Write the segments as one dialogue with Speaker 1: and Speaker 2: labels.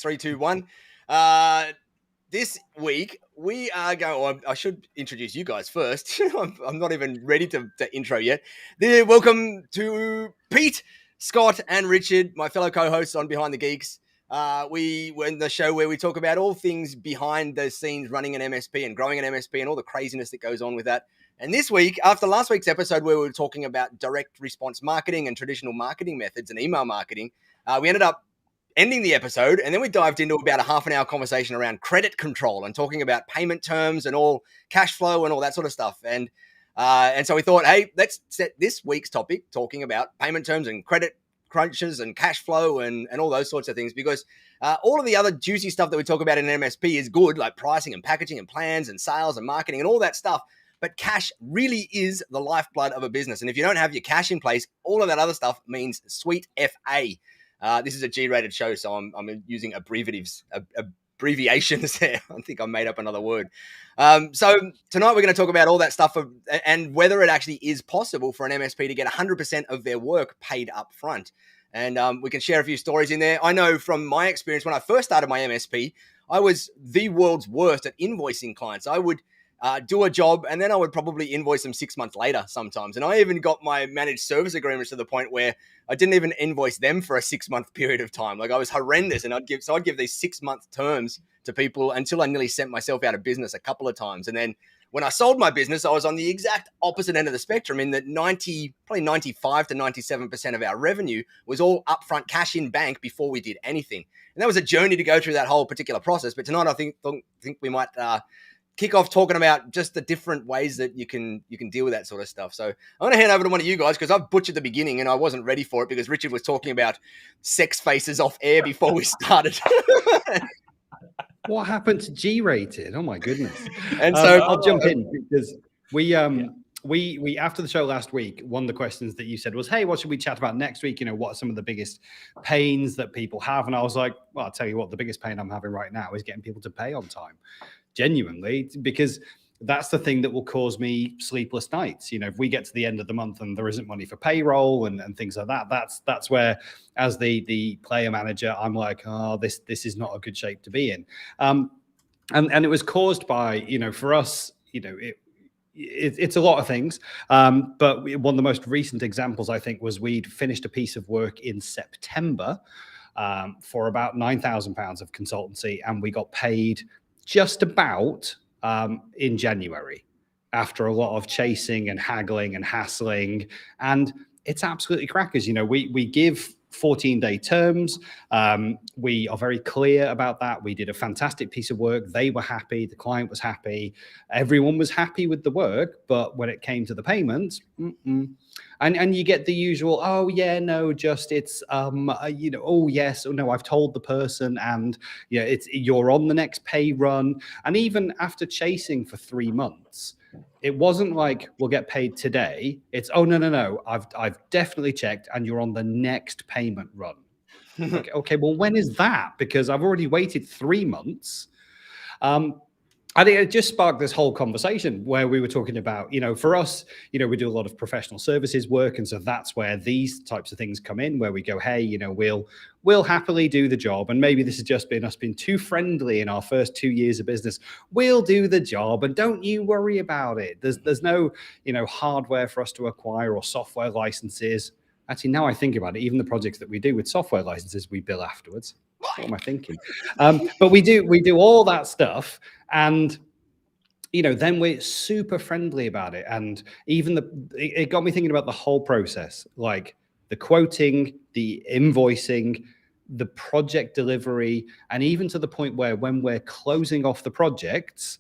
Speaker 1: 3, 2, 1. This week, we are going... I should introduce you guys first. I'm not even ready to intro yet. Welcome to Pete, Scott, and Richard, my fellow co-hosts on Behind the Geeks. We're in the show where we talk about all things behind the scenes running an MSP and growing an MSP and all the craziness that goes on with that. And this week, after last week's episode where we were talking about direct response marketing and traditional marketing methods and email marketing, we ended up ending the episode, and then we dived into about a half an hour conversation around credit control and talking about payment terms and all cash flow and all that sort of stuff. And so we thought, hey, let's set this week's topic talking about payment terms and credit crunches and cash flow and all those sorts of things, because all of the other juicy stuff that we talk about in an MSP is good, like pricing and packaging and plans and sales and marketing and all that stuff. But cash really is the lifeblood of a business. And if you don't have your cash in place, all of that other stuff means sweet FA. This is a G-rated show, so I'm using abbreviations there. I think I made up another word. So tonight we're going to talk about all that stuff and whether it actually is possible for an MSP to get 100% of their work paid up front. And we can share a few stories in there. I know from my experience, when I first started my MSP, I was the world's worst at invoicing clients. I would do a job, and then I would probably invoice them 6 months later sometimes. And I even got my managed service agreements to the point where I didn't even invoice them for a 6-month period of time. Like, I was horrendous, and I'd give these 6-month terms to people until I nearly sent myself out of business a couple of times. And then when I sold my business, I was on the exact opposite end of the spectrum, in that 95 to 97% of our revenue was all upfront cash in bank before we did anything. And that was a journey to go through that whole particular process. But tonight I think we might kick off talking about just the different ways that you can deal with that sort of stuff. So I'm going to hand over to one of you guys, because I've butchered the beginning and I wasn't ready for it because Richard was talking about sex faces off air before we started.
Speaker 2: What happened to G-rated? Oh my goodness.
Speaker 1: And so
Speaker 2: I'll jump in, because we after the show last week, one of the questions that you said was, hey, what should we chat about next week? You know, what are some of the biggest pains that people have? And I was like, well, I'll tell you what, the biggest pain I'm having right now is getting people to pay on time. Genuinely, because that's the thing that will cause me sleepless nights. You know, if we get to the end of the month and there isn't money for payroll and things like that, that's where, as the player manager, I'm like, oh, this is not a good shape to be in. And it was caused by, you know, for us, you know, it's a lot of things. But one of the most recent examples, I think, was we'd finished a piece of work in September for about £9,000 of consultancy, and we got paid just about in January, after a lot of chasing and haggling and hassling. And it's absolutely crackers. You know, we give 14-day terms. We are very clear about that. We did a fantastic piece of work. They were happy. The client was happy. Everyone was happy with the work. But when it came to the payments, and you get the usual, oh yeah, no, just it's you know, oh yes, oh no, I've told the person, and yeah, you're on the next pay run. And even after chasing for 3 months, it wasn't like we'll get paid today. It's, oh no, I've definitely checked, and you're on the next payment run. Okay, well, when is that? Because I've already waited 3 months. I think it just sparked this whole conversation where we were talking about, you know, for us, you know, we do a lot of professional services work. And so that's where these types of things come in, where we go, hey, you know, we'll happily do the job. And maybe this has just been us being too friendly in our first 2 years of business. We'll do the job, and don't you worry about it. There's no, you know, hardware for us to acquire or software licenses. Actually, now I think about it, even the projects that we do with software licenses, we bill afterwards. What am I thinking? But we do all that stuff, and you know, then we're super friendly about it. And even it got me thinking about the whole process, like the quoting, the invoicing, the project delivery, and even to the point where when we're closing off the projects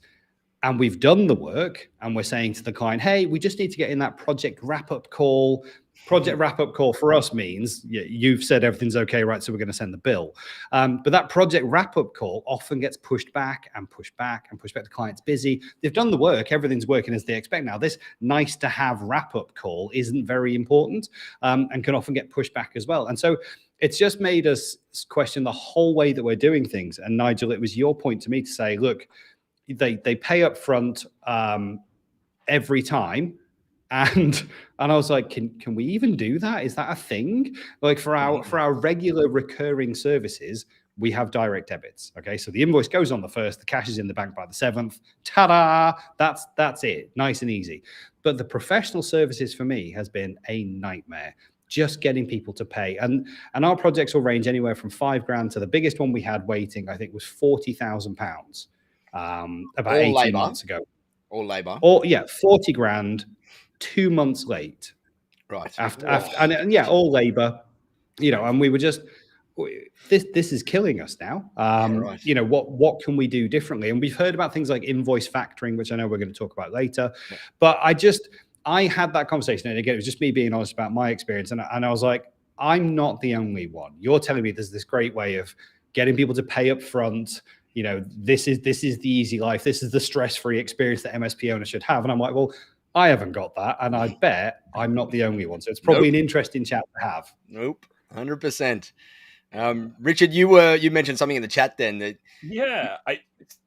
Speaker 2: and we've done the work and we're saying to the client, hey, we just need to get in that project wrap-up call. Project wrap-up call for us means you've said everything's okay, right? So we're going to send the bill. But that project wrap-up call often gets pushed back and pushed back and pushed back. The client's busy. They've done the work. Everything's working as they expect now. This nice to have wrap-up call isn't very important and can often get pushed back as well. And so it's just made us question the whole way that we're doing things. And Nigel, it was your point to me to say, look, they pay up front every time. And I was like, can we even do that? Is that a thing? Like for our regular recurring services, we have direct debits. Okay, so the invoice goes on the 1st, the cash is in the bank by the 7th. Ta-da! That's it, nice and easy. But the professional services for me has been a nightmare. Just getting people to pay, and our projects will range anywhere from $5,000 to the biggest one we had waiting, I think, was £40,000 about 18 months ago.
Speaker 1: All labor.
Speaker 2: Or 40 grand, 2 months late.
Speaker 1: Right.
Speaker 2: After and yeah, all labor, and we were just, this is killing us now.
Speaker 1: Right.
Speaker 2: What can we do differently? And we've heard about things like invoice factoring, which I know we're going to talk about later.
Speaker 1: Yeah.
Speaker 2: But I had that conversation, and again, it was just me being honest about my experience. And I was like, I'm not the only one. You're telling me there's this great way of getting people to pay up front. This is the easy life. This is the stress-free experience that MSP owners should have. And I'm like, well, I haven't got that. And I bet I'm not the only one. So it's probably an interesting chat to have.
Speaker 1: Nope. 100%. Richard, you mentioned something in the chat then that.
Speaker 3: Yeah.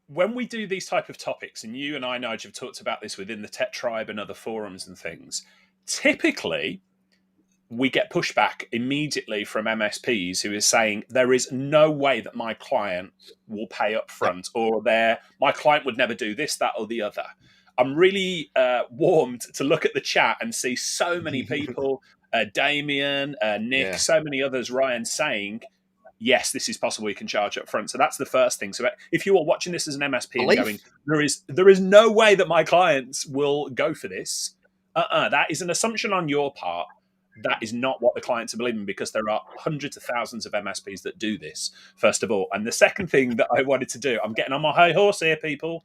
Speaker 3: When we do these type of topics, and you and I, Nigel, have talked about this within the Tech Tribe and other forums and things, typically we get pushback immediately from MSPs who is saying there is no way that my client will pay up front, or my client would never do this, that, or the other. I'm really warmed to look at the chat and see so many people, Damien, Nick, so many others, Ryan, saying, yes, this is possible. You can charge up front. So that's the first thing. So if you are watching this as an MSP and going, there is no way that my clients will go for this. That is an assumption on your part. That is not what the clients are believing, because there are hundreds of thousands of MSPs that do this, first of all. And the second thing that I wanted to do, I'm getting on my high horse here, people.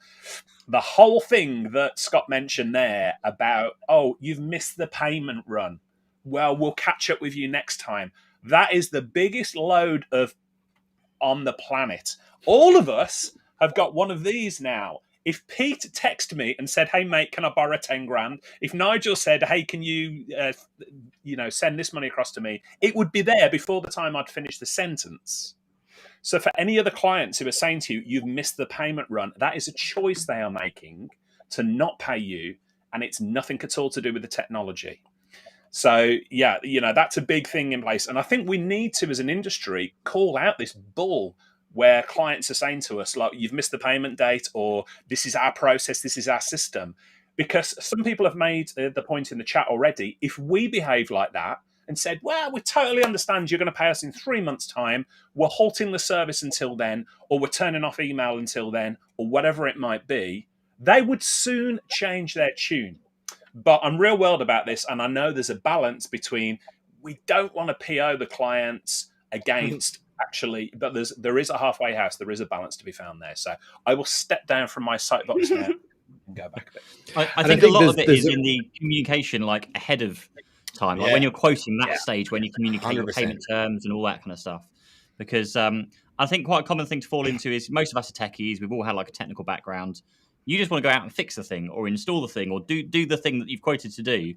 Speaker 3: The whole thing that Scott mentioned there about, you've missed the payment run. Well, we'll catch up with you next time. That is the biggest load on the planet. All of us have got one of these now. If Pete texted me and said, hey, mate, can I borrow 10 grand? If Nigel said, hey, can you, send this money across to me? It would be there before the time I'd finish the sentence. So for any other clients who are saying to you, you've missed the payment run, that is a choice they are making to not pay you. And it's nothing at all to do with the technology. So, that's a big thing in place. And I think we need to, as an industry, call out this bull where clients are saying to us, like, you've missed the payment date, or this is our process, this is our system. Because some people have made the point in the chat already, if we behave like that and said, well, we totally understand you're going to pay us in 3 months' time, we're halting the service until then, or we're turning off email until then, or whatever it might be, they would soon change their tune. But I'm real world about this, and I know there's a balance between, we don't want to PO the clients against actually, but there is a halfway house. There is a balance to be found there. So I will step down from my soapbox now and go back a bit.
Speaker 4: I think a lot of it is in the communication, like ahead of time, like when you're quoting that stage, when you communicate your payment terms and all that kind of stuff. Because I think quite a common thing to fall into is most of us are techies. We've all had like a technical background. You just want to go out and fix the thing or install the thing or do the thing that you've quoted to do.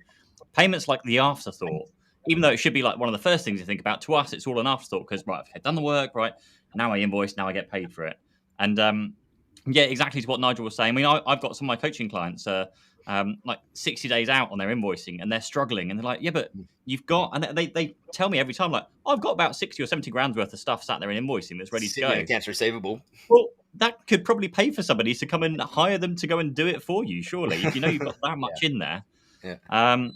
Speaker 4: Payment's like the afterthought. Even though it should be like one of the first things you think about, to us, it's all an afterthought because, right, I've done the work, right, now I invoice, now I get paid for it. And exactly to what Nigel was saying. I mean, I've got some of my coaching clients like 60 days out on their invoicing and they're struggling. And they're like, yeah, but you've got, and they tell me every time, like, I've got about 60 or 70 grand worth of stuff sat there in invoicing that's ready to go.
Speaker 1: Accounts receivable.
Speaker 4: Well, that could probably pay for somebody to come and hire them to go and do it for you, surely, if you know you've got that much in there.
Speaker 1: Yeah.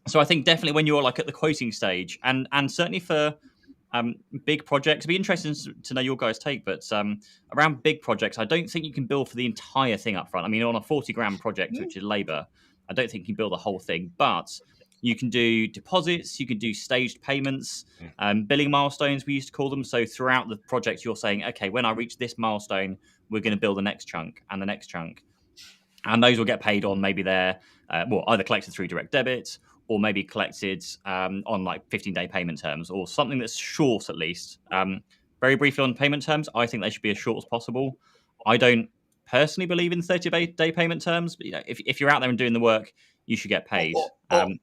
Speaker 4: So I think definitely when you're like at the quoting stage, and certainly for big projects, it'd be interesting to know your guys' take, but around big projects, I don't think you can bill for the entire thing up front. I mean, on a 40 grand project, which is labor, I don't think you can bill the whole thing, but you can do deposits, you can do staged payments, billing milestones, we used to call them. So throughout the project, you're saying, okay, when I reach this milestone, we're going to bill the next chunk and the next chunk. And those will get paid on maybe their, either collected through direct debit or maybe collected on like 15-day payment terms or something that's short at least. Very briefly on payment terms, I think they should be as short as possible. I don't personally believe in 30-day payment terms, but if you're out there and doing the work, you should get paid.
Speaker 1: You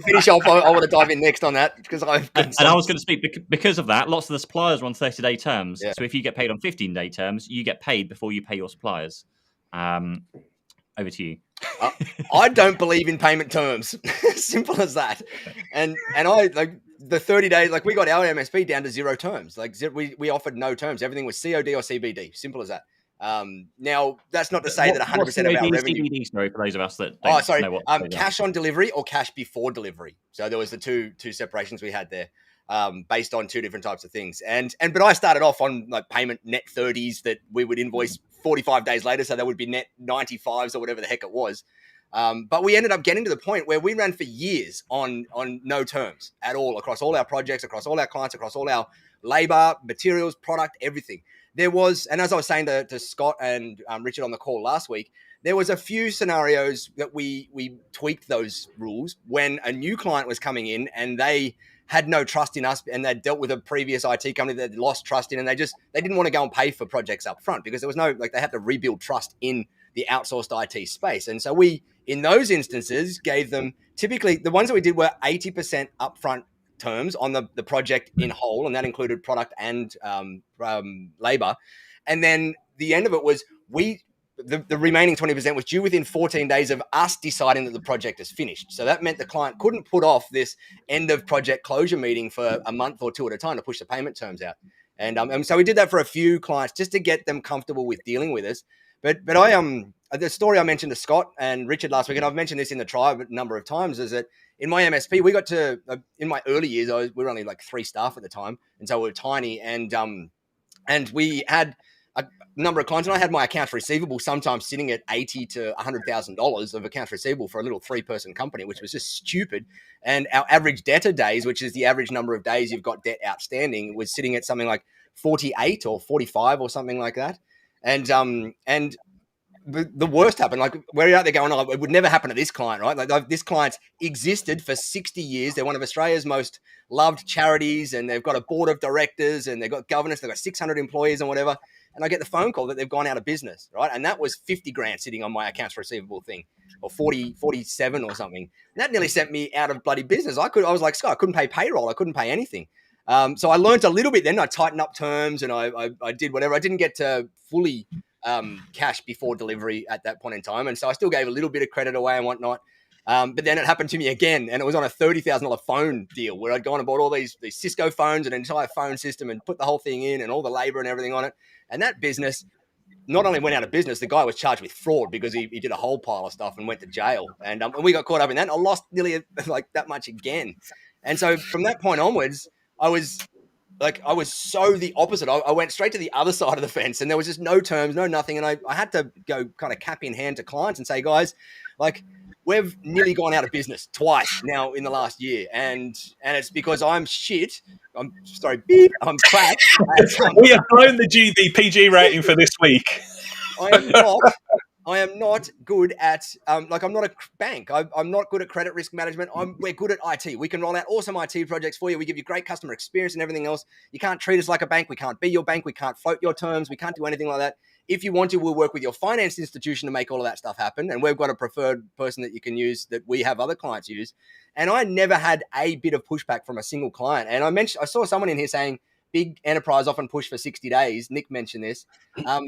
Speaker 1: finish off. I want to dive in next on that because I've got
Speaker 4: and I was going to speak because of that. Lots of the suppliers are on 30-day terms, so if you get paid on 15-day terms, you get paid before you pay your suppliers. Over to you.
Speaker 1: I don't believe in payment terms. Simple as that. And I the 30 days, like we got our MSP down to 0 terms. Like we offered no terms. Everything was COD or CBD. Simple as that. Now that's not to say that 100% of our revenue.
Speaker 4: CBD, sorry, for those of us that don't know what
Speaker 1: cash on delivery or cash before delivery. So there was the two separations we had there, based on 2 different types of things. But I started off on like payment net 30s that we would invoice 45 days later, so that would be net 95s or whatever the heck it was. But we ended up getting to the point where we ran for years on no terms at all across all our projects, across all our clients, across all our labor, materials, product, everything. There was, and as I was saying to Scott and Richard on the call last week, there was a few scenarios that we tweaked those rules when a new client was coming in and they had no trust in us, and they dealt with a previous IT company that lost trust in, and they didn't want to go and pay for projects up front because there was no, like, they had to rebuild trust in the outsourced IT space. And so we, in those instances, gave them, typically the ones that we did were 80% upfront terms on the project in whole, and that included product and labor. And then the end of it was the remaining 20% was due within 14 days of us deciding that the project is finished. So that meant the client couldn't put off this end of project closure meeting for a month or two at a time to push the payment terms out. And so we did that for a few clients just to get them comfortable with dealing with us. But the story I mentioned to Scott and Richard last week, and I've mentioned this in the tribe a number of times, is that in my MSP, we got to, in my early years, we were only like 3 staff at the time. And so we were tiny, and we had a number of clients, and I had my accounts receivable sometimes sitting at $80,000 to $100,000 of accounts receivable for a little 3-person company, which was just stupid. And our average debtor days, which is the average number of days you've got debt outstanding, was sitting at something like 48 or 45 or something like that. And the worst happened. Like, we're out there going, oh, it would never happen to this client, right? Like, this client's existed for 60 years. They're one of Australia's most loved charities, and they've got a board of directors, and they've got governance. They've got 600 employees and whatever. And I get the phone call that they've gone out of business, right? And that was 50 grand sitting on my accounts receivable thing, or 47 or something. And that nearly sent me out of bloody business. I was like, Scott, I couldn't pay payroll. I couldn't pay anything. So I learned a little bit then. I tightened up terms, and I did whatever. I didn't get to fully cash before delivery at that point in time. And so I still gave a little bit of credit away and whatnot. But then it happened to me again, and it was on a $30,000 phone deal where I'd gone and bought all these Cisco phones and an entire phone system and put the whole thing in and all the labor and everything on it. And that business not only went out of business, the guy was charged with fraud because he did a whole pile of stuff and went to jail. And we got caught up in that. And I lost nearly like that much again. And so from that point onwards, I was so the opposite. I went straight to the other side of the fence, and there was just no terms, no nothing. And I had to go kind of cap in hand to clients and say, guys, like, we've nearly gone out of business twice now in the last year. And it's because I'm shit. I'm sorry, beep, I'm crap.
Speaker 3: We have blown the PG rating for this week.
Speaker 1: I am not good at, I'm not a bank. I'm not good at credit risk management. We're good at IT. We can roll out awesome IT projects for you. We give you great customer experience and everything else. You can't treat us like a bank. We can't be your bank. We can't float your terms. We can't do anything like that. If you want to, we'll work with your finance institution to make all of that stuff happen. And we've got a preferred person that you can use that we have other clients use. And I never had a bit of pushback from a single client. And I saw someone in here saying big enterprise often push for 60 days. Nick mentioned this. Yeah.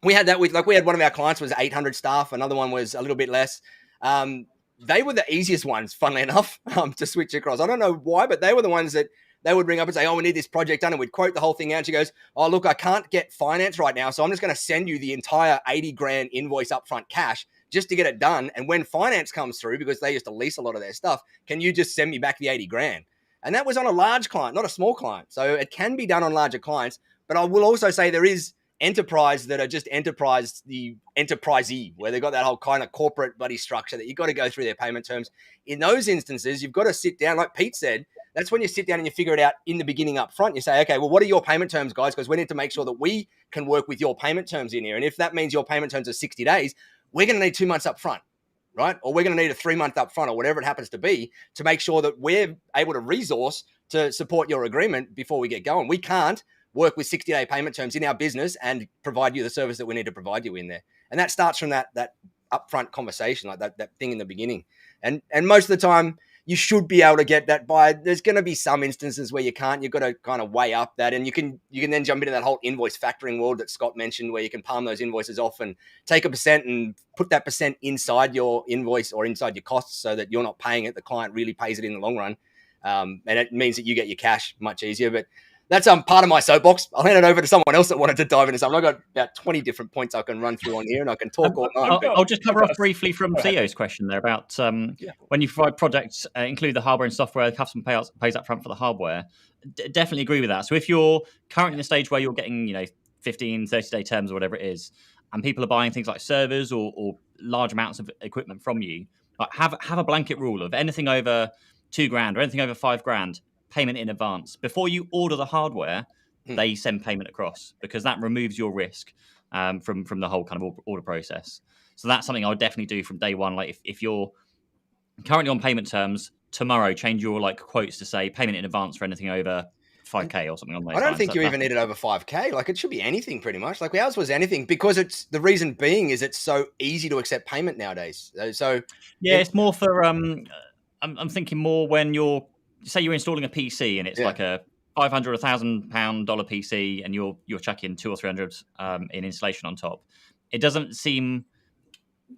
Speaker 1: We had that we had one of our clients was 800 staff. Another one was a little bit less. They were the easiest ones, funnily enough, to switch across. I don't know why, but they were the ones that they would ring up and say, oh, we need this project done. And we'd quote the whole thing out. And she goes, oh, look, I can't get finance right now. So I'm just going to send you the entire 80 grand invoice upfront cash just to get it done. And when finance comes through, because they used to lease a lot of their stuff, can you just send me back the 80 grand? And that was on a large client, not a small client. So it can be done on larger clients. But I will also say there is enterprise that are just enterprisey, where they've got that whole kind of corporate buddy structure that you've got to go through their payment terms. In those instances, you've got to sit down, like Pete said. That's when you sit down and you figure it out in the beginning up front. You say, okay, well, what are your payment terms, guys? Because we need to make sure that we can work with your payment terms in here. And if that means your payment terms are 60 days, we're going to need 2 months up front, right? Or we're going to need a 3-month up front or whatever it happens to be to make sure that we're able to resource to support your agreement before we get going. We can't work with 60-day payment terms in our business and provide you the service that we need to provide you in there. And that starts from that upfront conversation, like that thing in the beginning. And most of the time, you should be able to get that by. There's going to be some instances where you can't. You've got to kind of weigh up that, and you can then jump into that whole invoice factoring world that Scott mentioned, where you can palm those invoices off and take a percent and put that percent inside your invoice or inside your costs, so that you're not paying it. The client really pays it in the long run. and it means that you get your cash much easier. But that's part of my soapbox. I'll hand it over to someone else that wanted to dive into something. I've got about 20 different points I can run through on here, and I can talk all night.
Speaker 4: I'll just cover off briefly from Theo's question there about when you provide projects, include the hardware and software, the customer pays up front for the hardware. Definitely agree with that. So if you're currently in a stage where you're getting 15, 30-day terms or whatever it is, and people are buying things like servers or large amounts of equipment from you, like have a blanket rule of anything over $2,000 or anything over $5,000, payment in advance. Before you order the hardware, they send payment across, because that removes your risk from the whole kind of order process. So that's something I would definitely do from day one. Like if you're currently on payment terms, tomorrow change your quotes to say payment in advance for anything over 5K or something on those.
Speaker 1: I don't think you even need it over 5K. Like it should be anything pretty much. Like ours was anything, because it's the reason being is it's so easy to accept payment nowadays. So
Speaker 4: yeah, it's more for I'm thinking more when you're installing a PC and it's like a $500 or $1,000 PC, and you're chucking 200 or 300 in installation on top. It doesn't seem.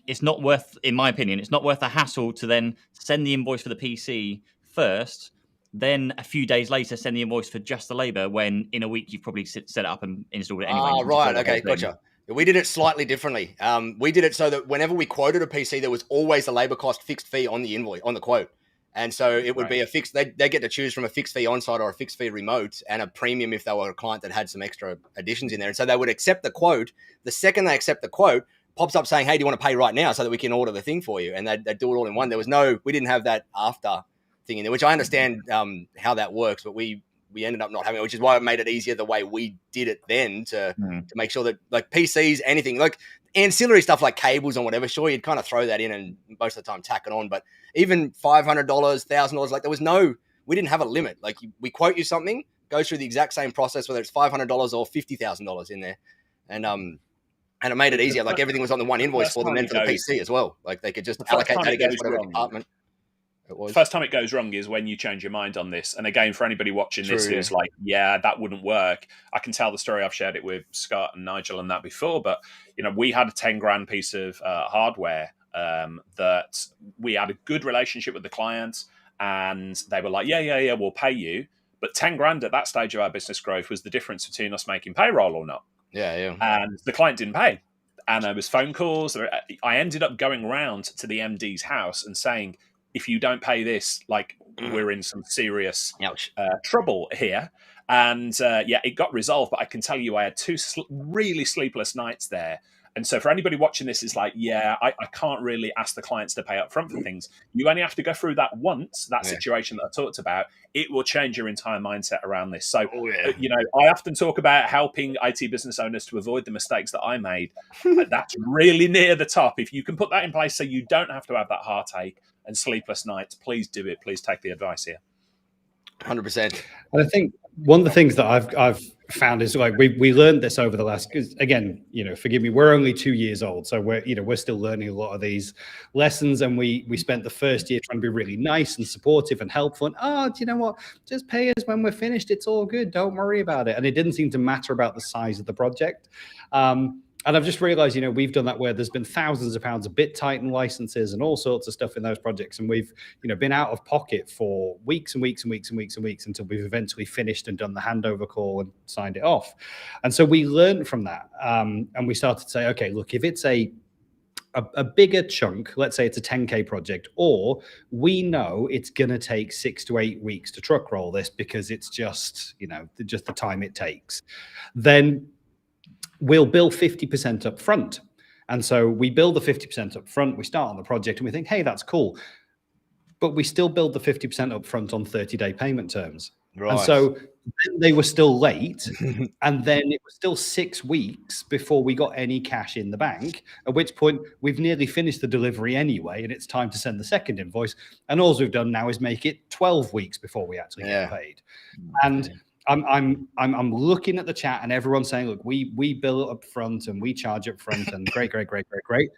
Speaker 4: It's not worth, in my opinion, it's not worth the hassle to then send the invoice for the PC first, then a few days later send the invoice for just the labor, when in a week you've probably set it up and installed it anyway.
Speaker 1: Right. Okay, gotcha. We did it slightly differently. We did it so that whenever we quoted a PC, there was always a labor cost fixed fee on the invoice, on the quote. And so it would be a fixed, they get to choose from a fixed fee on-site or a fixed fee remote, and a premium if they were a client that had some extra additions in there. And so they would accept the quote. The second they accept the quote, pops up saying, hey, do you want to pay right now so that we can order the thing for you? And they'd do it all in one. We didn't have that after thing in there, which I understand how that works, but we ended up not having it, which is why it made it easier the way we did it then to make sure that like PCs, anything like ancillary stuff like cables and whatever, sure, you'd kind of throw that in and most of the time tack it on. But even $500, $1,000, like we didn't have a limit. Like we quote you something, goes through the exact same process, whether it's $500 or $50,000 in there. And it made it easier. Like everything was on the one invoice for them and for the PC as well. Like they could just allocate that against whatever department it was.
Speaker 3: First time it goes wrong is when you change your mind on this. And again, for anybody watching this who's like, yeah, that wouldn't work. I can tell the story. I've shared it with Scott and Nigel and that before. But, we had a 10 grand piece of hardware that we had a good relationship with the client. And they were like, yeah, we'll pay you. But 10 grand at that stage of our business growth was the difference between us making payroll or not.
Speaker 1: Yeah.
Speaker 3: And the client didn't pay. And there was phone calls. I ended up going around to the MD's house and saying, if you don't pay this, like we're in some serious trouble here. And it got resolved. But I can tell you I had two really sleepless nights there. And so for anybody watching this, is like, I can't really ask the clients to pay up front for things. You only have to go through that once, that situation that I talked about. It will change your entire mindset around this. So, I often talk about helping IT business owners to avoid the mistakes that I made. That's really near the top. If you can put that in place so you don't have to have that heartache and sleepless nights, please do it. Please take the advice here.
Speaker 1: 100%.
Speaker 2: And I think one of the things that I've found is like we learned this over the last, because again, forgive me, we're only 2 years old, so we're still learning a lot of these lessons, and we spent the first year trying to be really nice and supportive and helpful, and do you know what, just pay us when we're finished, it's all good, don't worry about it. And it didn't seem to matter about the size of the project. And I've just realized, we've done that where there's been thousands of pounds of BitTitan licenses and all sorts of stuff in those projects. And we've, been out of pocket for weeks and weeks and weeks and weeks and weeks until we've eventually finished and done the handover call and signed it off. And so we learned from that. And we started to say, okay, look, if it's a bigger chunk, let's say it's a 10K project, or we know it's going to take 6 to 8 weeks to truck roll this because it's just, just the time it takes, then we'll bill 50% up front. And so we bill the 50% up front, we start on the project and we think, hey, that's cool. But we still build the 50% up front on 30-day payment terms. Right. And so they were still late. And then it was still 6 weeks before we got any cash in the bank, at which point we've nearly finished the delivery anyway, and it's time to send the second invoice. And all we've done now is make it 12 weeks before we actually get paid. And I'm looking at the chat and everyone's saying, look, we bill up front and we charge up front and great.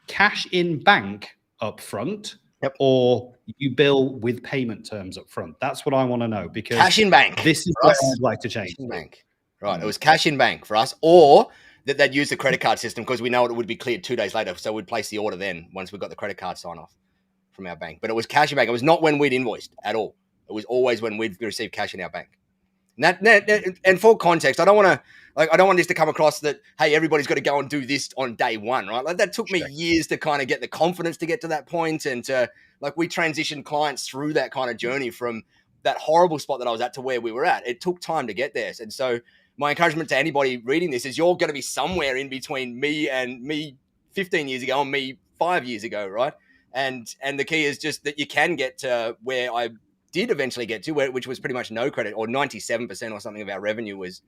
Speaker 2: Cash in bank up front, or you bill with payment terms up front. That's what I want to know, because
Speaker 1: cash in bank.
Speaker 2: This is what I'd like to change.
Speaker 1: Bank. Right. It was cash in bank for us, or that they'd use the credit card system, because we know it would be cleared 2 days later. So we'd place the order then once we got the credit card sign off from our bank. But it was cash in bank. It was not when we'd invoiced at all. It was always when we'd receive cash in our bank. And for context, I don't want this to come across that, hey, everybody's got to go and do this on day one, right? Like that took me years to kind of get the confidence to get to that point, and to like we transitioned clients through that kind of journey from that horrible spot that I was at to where we were at. It took time to get there, and so my encouragement to anybody reading this is you're going to be somewhere in between me 15 years ago and me 5 years ago, right? And the key is just that you can get to where I did eventually get to, which was pretty much no credit, or 97% or something of our revenue was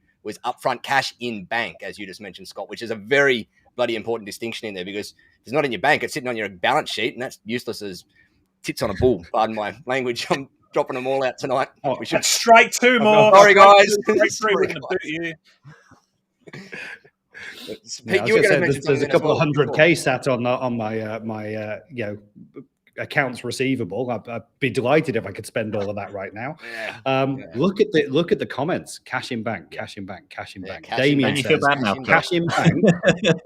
Speaker 1: upfront cash in bank, as you just mentioned, Scott, which is a very bloody important distinction in there, because if it's not in your bank, it's sitting on your balance sheet, and that's useless as tits on a bull. Pardon my language. I'm dropping them all out tonight.
Speaker 3: We should strike two more.
Speaker 1: Sorry, guys.
Speaker 3: Sorry, guys.
Speaker 1: Pete, you were going to mention
Speaker 2: there's a couple of 100K
Speaker 1: sure.
Speaker 2: sat on my accounts receivable. I'd be delighted if I could spend all of that right now. Look at the comments. Cash in bank, cash in bank, cash in bank. Damien says cash in bank,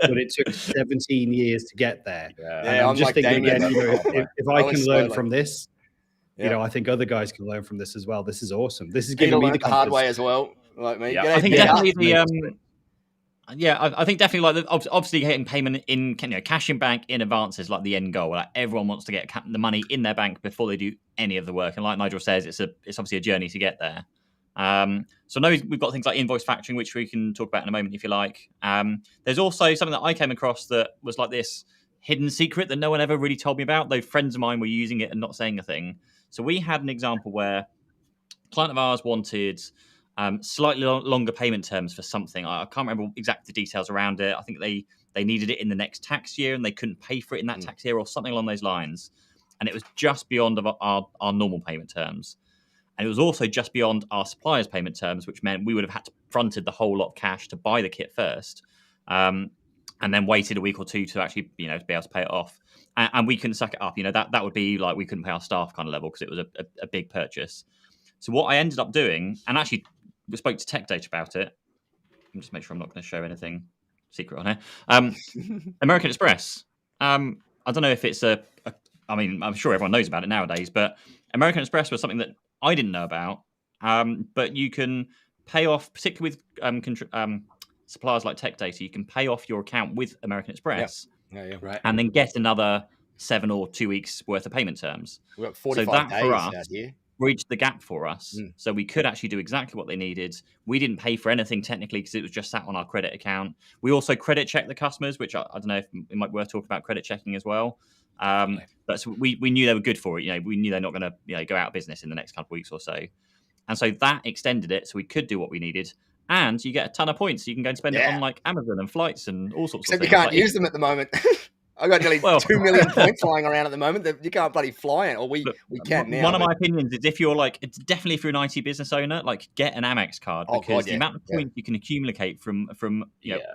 Speaker 2: but it took 17 years to get there. I'm just like thinking again, if I can learn from this, I think other guys can learn from this as well. This is awesome. This is giving me the
Speaker 1: hard way as well, like me.
Speaker 4: I think definitely I think definitely obviously getting payment in cash in bank in advance is like the end goal. Like everyone wants to get the money in their bank before they do any of the work. And like Nigel says, it's obviously a journey to get there. So now we've got things like invoice factoring, which we can talk about in a moment if you like. There's also something that I came across that was like this hidden secret that no one ever really told me about, though friends of mine were using it and not saying a thing. So we had an example where a client of ours wanted slightly longer payment terms for something. I can't remember exactly the details around it. I think they needed it in the next tax year and they couldn't pay for it in that tax year or something along those lines. And it was just beyond our normal payment terms. And it was also just beyond our suppliers' payment terms, which meant we would have had to fronted the whole lot of cash to buy the kit first, and then waited a week or two to actually be able to pay it off. And we couldn't suck it up. That would be like we couldn't pay our staff kind of level because it was a big purchase. So what I ended up doing, and actually we spoke to Tech Data about it. Let me just make sure I'm not going to show anything secret on here. American Express. I don't know if it's I mean, I'm sure everyone knows about it nowadays, but American Express was something that I didn't know about. But you can pay off, particularly with suppliers like Tech Data, you can pay off your account with American Express.
Speaker 1: Yeah, right.
Speaker 4: And then get another 7 or 2 weeks worth of payment terms.
Speaker 1: We've got 45 days out here.
Speaker 4: Bridged the gap for us, so we could actually do exactly what they needed. We didn't pay for anything technically because it was just sat on our credit account. We also credit checked the customers, which I don't know if it might be worth talking about credit checking as well. But so we knew they were good for it. We knew they're not going to go out of business in the next couple of weeks or so, and so that extended it so we could do what we needed. And you get a ton of points, so you can go and spend it on like Amazon and flights and all sorts of things.
Speaker 1: Except you can't use them at the moment. I've got nearly 2 million points flying around at the moment that you can't bloody fly it, or we can now.
Speaker 4: One of my opinions is if you're if you're an IT business owner, get an Amex card, because the amount of points you can accumulate from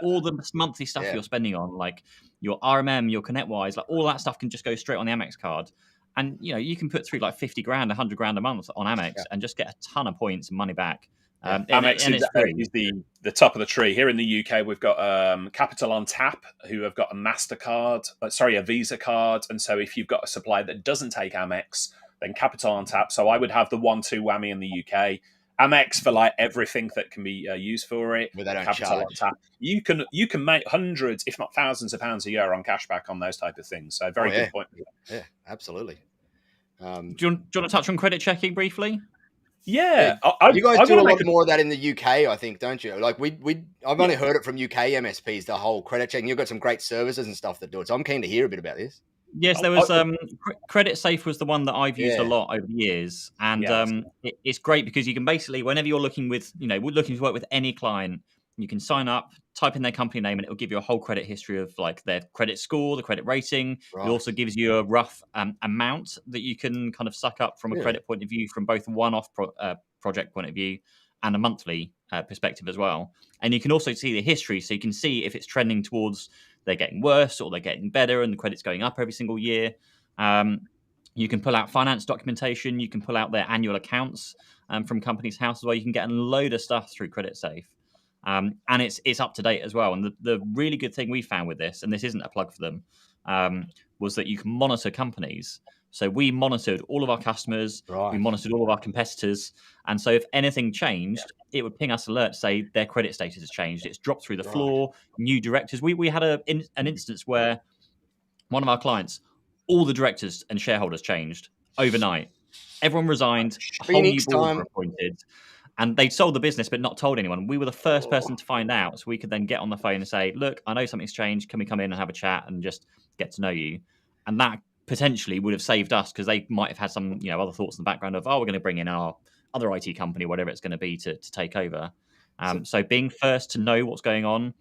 Speaker 4: all the monthly stuff you're spending on, like your RMM, your ConnectWise, like all that stuff can just go straight on the Amex card. And you can put through like 50 grand, 100 grand a month on Amex and just get a ton of points and money back.
Speaker 3: Amex is the top of the tree. Here in the UK, we've got Capital on Tap, who have got a MasterCard, a Visa card. And so if you've got a supplier that doesn't take Amex, then Capital on Tap. So I would have the 1-2 whammy in the UK. Amex for like everything that can be used for it.
Speaker 1: But they don't
Speaker 3: Capital
Speaker 1: charge.
Speaker 3: on Tap. You can make hundreds, if not thousands of pounds a year on cashback on those type of things. So very good point.
Speaker 1: Yeah, absolutely.
Speaker 4: Do you want to touch on credit checking briefly?
Speaker 3: Yeah,
Speaker 1: you guys do a lot more of that in the UK, I think, don't you? Like I've only heard it from UK MSPs, the whole credit checking. You've got some great services and stuff that do it. So I'm keen to hear a bit about this.
Speaker 4: Yes, there was Credit Safe was the one that I've used a lot over the years, and it's great because you can basically, whenever you're looking to work with any client, you can sign up, type in their company name, and it will give you a whole credit history of like their credit score, the credit rating. Right. It also gives you a rough amount that you can kind of suck up from a credit point of view, from both a one-off project point of view and a monthly perspective as well. And you can also see the history, so you can see if it's trending towards they're getting worse or they're getting better and the credit's going up every single year. You can pull out finance documentation. You can pull out their annual accounts from Companies House as well. You can get a load of stuff through Credit Safe. And it's up to date as well. And the really good thing we found with this, and this isn't a plug for them, was that you can monitor companies. So we monitored all of our customers, we monitored all of our competitors. And so if anything changed, it would ping us alert, say their credit status has changed. It's dropped through the floor, new directors. We had an instance where one of our clients, all the directors and shareholders changed overnight. Everyone resigned, a whole new board were appointed. And they'd sold the business but not told anyone. We were the first person to find out, so we could then get on the phone and say, look, I know something's changed. Can we come in and have a chat and just get to know you? And that potentially would have saved us, because they might have had some other thoughts in the background of, we're going to bring in our other IT company, whatever it's going to be, to take over. So being first to know what's going on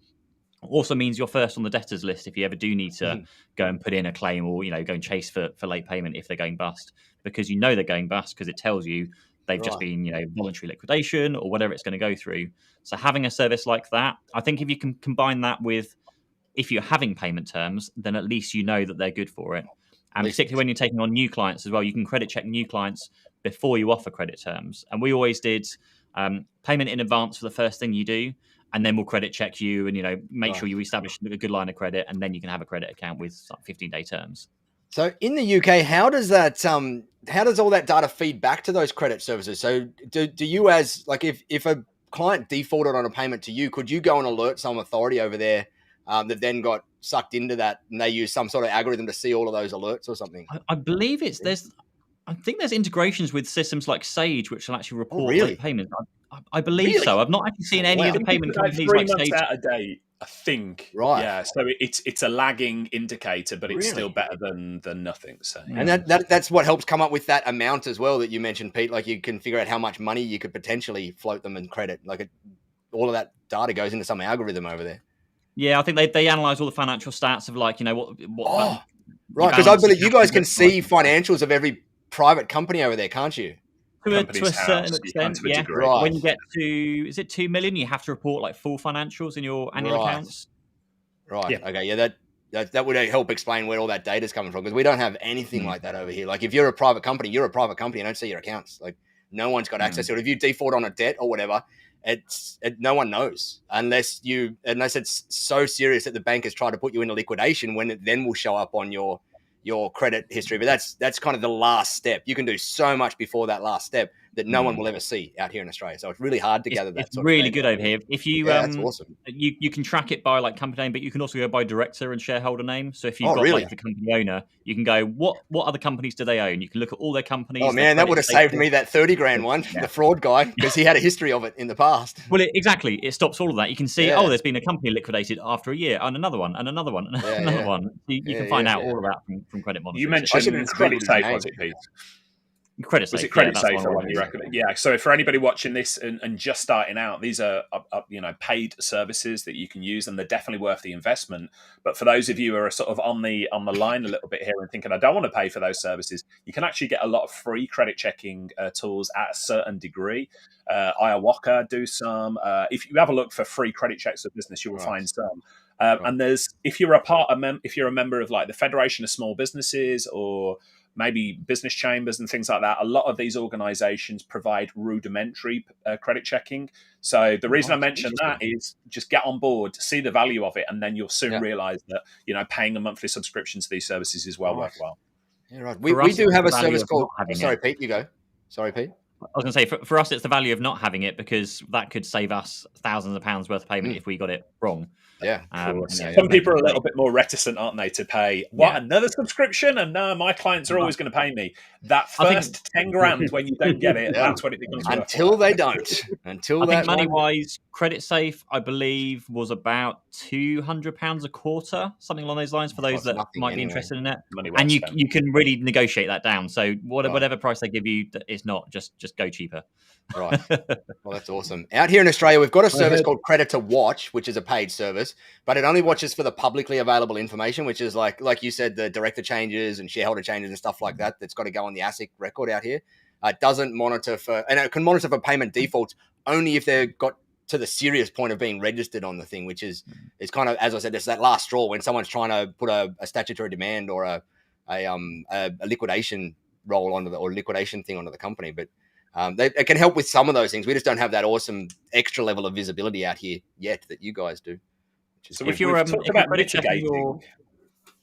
Speaker 4: also means you're first on the debtors list if you ever do need to go and put in a claim, or go and chase for late payment if they're going bust, because they're going bust because it tells you they've just been voluntary liquidation or whatever it's going to go through. So having a service like that, I think if you can combine that with, if you're having payment terms, then at least you know that they're good for it. And particularly when you're taking on new clients as well, you can credit check new clients before you offer credit terms. And we always did payment in advance for the first thing you do, and then we'll credit check you and make sure you establish a good line of credit, and then you can have a credit account with 15-day terms. So
Speaker 1: in the UK, how does all that data feed back to those credit services? So do you, as like, if a client defaulted on a payment to you, could you go and alert some authority over there that then got sucked into that, and they use some sort of algorithm to see all of those alerts or something?
Speaker 4: I believe I think there's integrations with systems like Sage, which will actually report late payments. I believe so. I've not actually seen any of the payment companies like
Speaker 3: 3 months
Speaker 4: Sage.
Speaker 3: out of date, I think. Right. Yeah. So it's a lagging indicator, but it's still better than nothing. So,
Speaker 1: and that's what helps come up with that amount as well that you mentioned, Pete. Like, you can figure out how much money you could potentially float them and credit. Like, all of that data goes into some algorithm over there.
Speaker 4: Yeah, I think they analyze all the financial stats of what.
Speaker 1: Right, because I believe you guys can see financials of every private company over there, can't you?
Speaker 4: To a certain extent, yeah. Right. When you get to, is it 2 million, you have to report full financials in your annual accounts.
Speaker 1: Right. Yeah. Okay. Yeah. That would help explain where all that data is coming from, because we don't have anything like that over here. Like, if you're a private company, you're a private company. You don't see your accounts. Like, no one's got access to it. If you default on a debt or whatever, no one knows unless it's so serious that the bank has tried to put you into liquidation, when it then will show up on your credit history. But that's kind of the last step. You can do so much before that last step that no one will ever see out here in Australia. So it's really hard to gather that.
Speaker 4: It's really good over here. If you,
Speaker 1: that's awesome.
Speaker 4: You can track it by company name, but you can also go by director and shareholder name. So if you've got the company owner, you can go, what other companies do they own? You can look at all their companies.
Speaker 1: Oh man, that would have saved me that 30 grand one, the fraud guy, because he had a history of it in the past.
Speaker 4: Well, exactly. It stops all of that. You can see, there's been a company liquidated after a year, and another one, and another one, and another one. You can find out all of that from credit monitoring.
Speaker 3: You mentioned credit safe, was it, Pete?
Speaker 4: Credit safe.
Speaker 3: Was it credit safe one you recommend? Yeah. So for anybody watching this and just starting out, these are paid services that you can use, and they're definitely worth the investment. But for those of you who are sort of on the line a little bit here and thinking, I don't want to pay for those services, you can actually get a lot of free credit checking tools at a certain degree. Iowaka do some. If you have a look for free credit checks of business, you will find some. And if you're a member of the Federation of Small Businesses, or maybe business chambers and things like that, a lot of these organizations provide rudimentary credit checking. So the reason I mention that is just get on board, see the value of it, and then you'll soon realize that paying a monthly subscription to these services is well worthwhile.
Speaker 1: Yeah, right. We do have a service called. Sorry, Pete, you go. Sorry, Pete.
Speaker 4: I was going to say, for us, it's the value of not having it, because that could save us thousands of pounds worth of payment if we got it wrong.
Speaker 1: Yeah.
Speaker 3: Some people are a little bit more reticent, aren't they, to pay another subscription? And no, my clients are always going to pay me. That first 10 grand when you don't get it, that's when it becomes
Speaker 1: until they don't. I
Speaker 4: think money-wise, credit safe, I believe, was about £200 a quarter, something along those lines, for those that might be interested in it. And you can really negotiate that down. So whatever price they give you, it's not just go cheaper.
Speaker 1: Right. Well, that's awesome. Out here in Australia, we've got a service called Creditor Watch, which is a paid service, but it only watches for the publicly available information, which is like you said, the director changes and shareholder changes and stuff like that. That's got to go on the ASIC record out here. It doesn't monitor and it can monitor for payment defaults only if they've got to the serious point of being registered on the thing, which is kind of, as I said, it's that last straw when someone's trying to put a statutory demand or a liquidation roll or liquidation thing onto the company. But it can help with some of those things. We just don't have that awesome extra level of visibility out here yet that you guys do.
Speaker 3: So if you're talking about mitigating,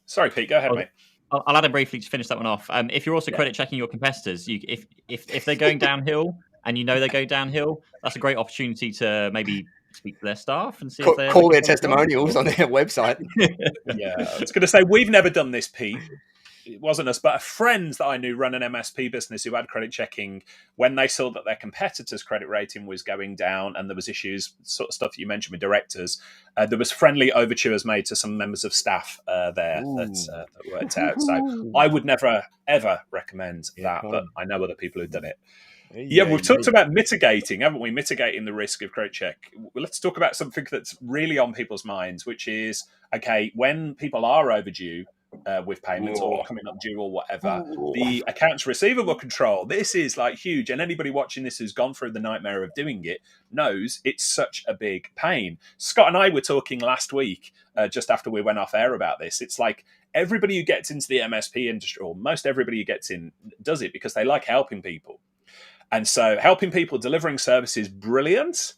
Speaker 3: sorry, Pete, go ahead, mate.
Speaker 4: I'll add it briefly to finish that one off. If you're also credit checking your competitors, if they're going downhill and you know they go downhill, that's a great opportunity to maybe speak to their staff and see if they're
Speaker 1: Call
Speaker 4: looking
Speaker 1: their
Speaker 4: for a job.
Speaker 1: testimonials on their website.
Speaker 3: Yeah, I was going to say, we've never done this, Pete. It wasn't us, but a friend that I knew run an MSP business who had credit checking. When they saw that their competitors' credit rating was going down and there was issues, sort of stuff you mentioned with directors, there was friendly overtures made to some members of staff there that worked out. So I would never, ever recommend that, but I know other people who've done it. Yeah, we've talked about mitigating, haven't we? Mitigating the risk of credit check. Let's talk about something that's really on people's minds, which is, okay, when people are overdue with payments or coming up due or whatever, the accounts receivable control, this is like huge. And anybody watching this who's gone through the nightmare of doing it knows it's such a big pain. Scott and I were talking last week, just after we went off air about this. It's like everybody who gets into the MSP industry, or most everybody who gets in, does it because they like helping people. And so helping people, delivering services, brilliant.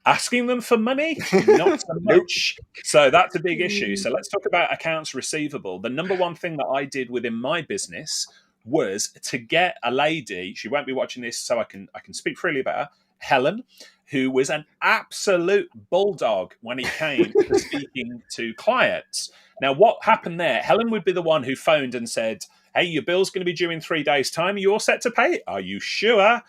Speaker 3: Asking them for money, not so much. So that's a big issue. So let's talk about accounts receivable. The number one thing that I did within my business was to get a lady, she won't be watching this, so I can speak freely about her, Helen, who was an absolute bulldog when it came to speaking to clients. Now, what happened there? Helen would be the one who phoned and said, hey, your bill's going to be due in 3 days' time. Are you all set to pay it? Are you sure?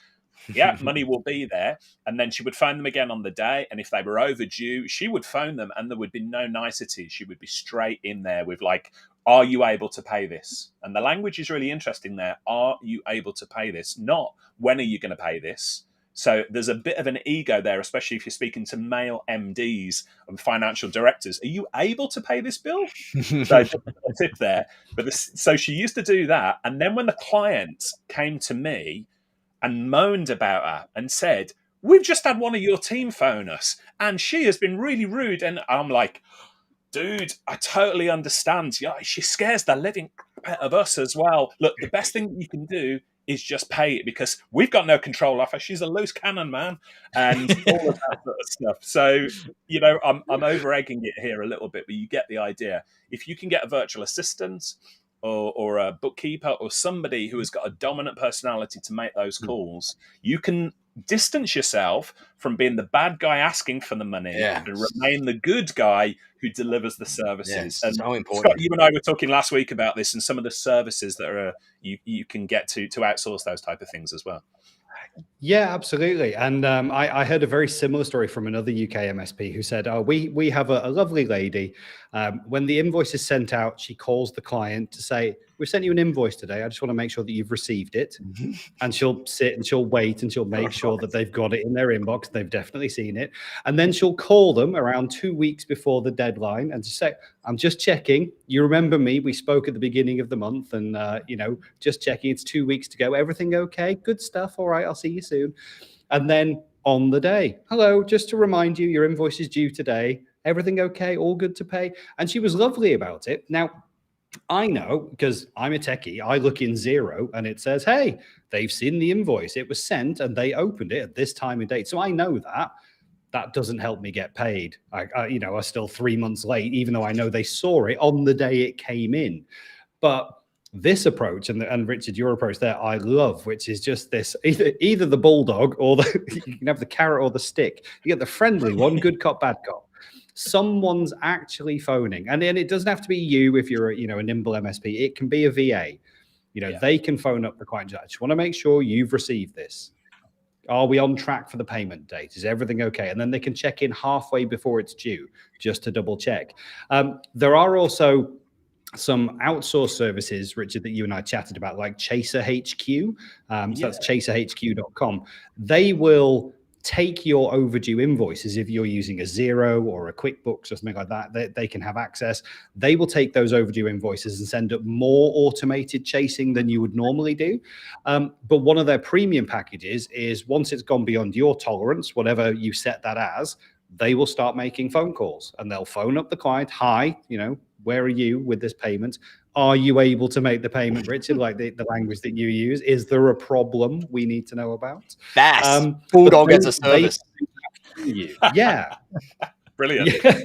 Speaker 3: Yeah, money will be there. And then she would phone them again on the day. And if they were overdue, she would phone them and there would be no niceties. She would be straight in there with like, are you able to pay this? And the language is really interesting there. Are you able to pay this? Not when are you going to pay this? So there's a bit of an ego there, especially if you're speaking to male MDs and financial directors. Are you able to pay this bill? So a tip there. So she used to do that. And then when the client came to me and moaned about her and said, we've just had one of your team phone us and she has been really rude. And I'm like, dude, I totally understand. Yeah, she scares the living crap out of us as well. Look, the best thing you can do is just pay it because we've got no control of her. She's a loose cannon, man. And all of that sort of stuff. So, you know, I'm over-egging it here a little bit, but you get the idea. If you can get a virtual assistant or a bookkeeper or somebody who has got a dominant personality to make those calls, you can distance yourself from being the bad guy asking for the money and remain the good guy who delivers the services. And
Speaker 1: so important.
Speaker 3: Scott, you and I were talking last week about this and some of the services that are you can get to outsource those type of things as well.
Speaker 2: Yeah, absolutely. And I heard a very similar story from another UK MSP who said, oh, we have a lovely lady. When the invoice is sent out, she calls the client to say, we sent you an invoice today. I just want to make sure that you've received it. Mm-hmm. And she'll sit and she'll wait and she'll make sure that they've got it in their inbox. They've definitely seen it. And then she'll call them around 2 weeks before the deadline and say, I'm just checking. You remember me? We spoke at the beginning of the month and, just checking. It's 2 weeks to go. Everything okay? Good stuff. All right. I'll see you soon. And then on the day, hello, just to remind you, your invoice is due today. Everything okay? All good to pay? And she was lovely about it. Now, I know because I'm a techie, I look in Xero and it says, hey, they've seen the invoice. It was sent and they opened it at this time and date. So I know that doesn't help me get paid. I'm still 3 months late, even though I know they saw it on the day it came in. But this approach and Richard, your approach there, I love, which is just this, either the bulldog or you can have the carrot or the stick. You get the friendly one, good cop, bad cop. Someone's actually phoning, and then it doesn't have to be you if you're a nimble MSP. It can be a VA. They can phone up the client. I just want to make sure you've received this. Are we on track for the payment date? Is everything okay? And then they can check in halfway before it's due just to double check. There are also some outsourced services, Richard, that you and I chatted about, like Chaser HQ. So that's chaserhq.com. They will take your overdue invoices. If you're using a Xero or a QuickBooks or something like that, they can have access. They will take those overdue invoices and send up more automated chasing than you would normally do. But one of their premium packages is once it's gone beyond your tolerance, whatever you set that as, they will start making phone calls and they'll phone up the client. Hi, where are you with this payment? Are you able to make the payment, Richard? Like the language that you use. Is there a problem we need to know about?
Speaker 1: Fast. Bulldog as a service.
Speaker 2: Yeah.
Speaker 3: Brilliant.
Speaker 2: Yeah.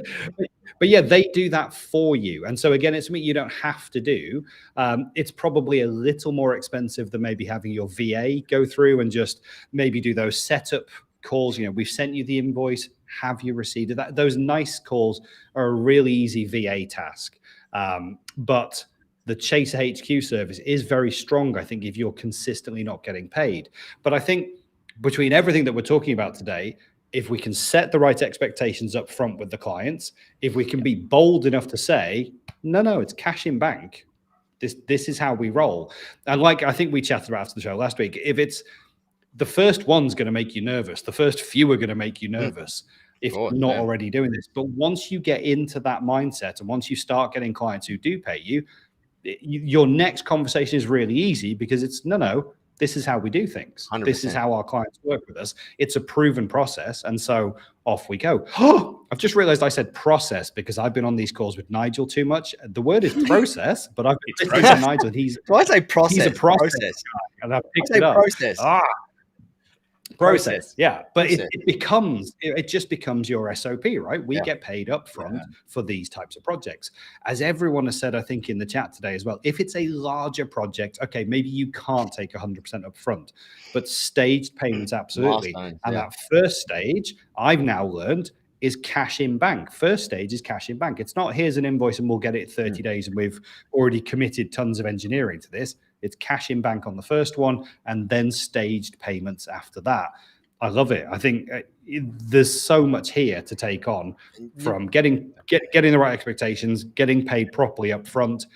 Speaker 2: But yeah, they do that for you. And so again, it's something you don't have to do. It's probably a little more expensive than maybe having your VA go through and just maybe do those setup calls. We've sent you the invoice. Have you received it? Those nice calls are a really easy VA task. But the Chaser HQ service is very strong, I think, if you're consistently not getting paid. But I think between everything that we're talking about today, if we can set the right expectations up front with the clients, if we can be bold enough to say, no, it's cash in bank. This is how we roll. And like I think we chatted about after the show last week, if it's the first one's going to make you nervous, the first few are going to make you nervous if you're not already doing this. But once you get into that mindset and once you start getting clients who do pay you, your next conversation is really easy because it's no, this is how we do things.
Speaker 1: 100%.
Speaker 2: This is how our clients work with us. It's a proven process. And so off we go. Oh, I've just realized I said process because I've been on these calls with Nigel too much. The word is process, but I've been listening to Nigel.
Speaker 1: So I say process.
Speaker 2: He's a process guy, and I've picked it up.
Speaker 1: Process.
Speaker 2: Process, yeah, but it just becomes your SOP, right? We get paid up front for these types of projects. As everyone has said, I think in the chat today as well, if it's a larger project, okay, maybe you can't take 100% up front, but staged payments, absolutely. And that first stage, I've now learned, is cash in bank. First stage is cash in bank. It's not here's an invoice and we'll get it 30 days and we've already committed tons of engineering to this. It's cash in bank on the first one and then staged payments after that. I love it. I think there's so much here to take on, from getting the right expectations, getting paid properly up front,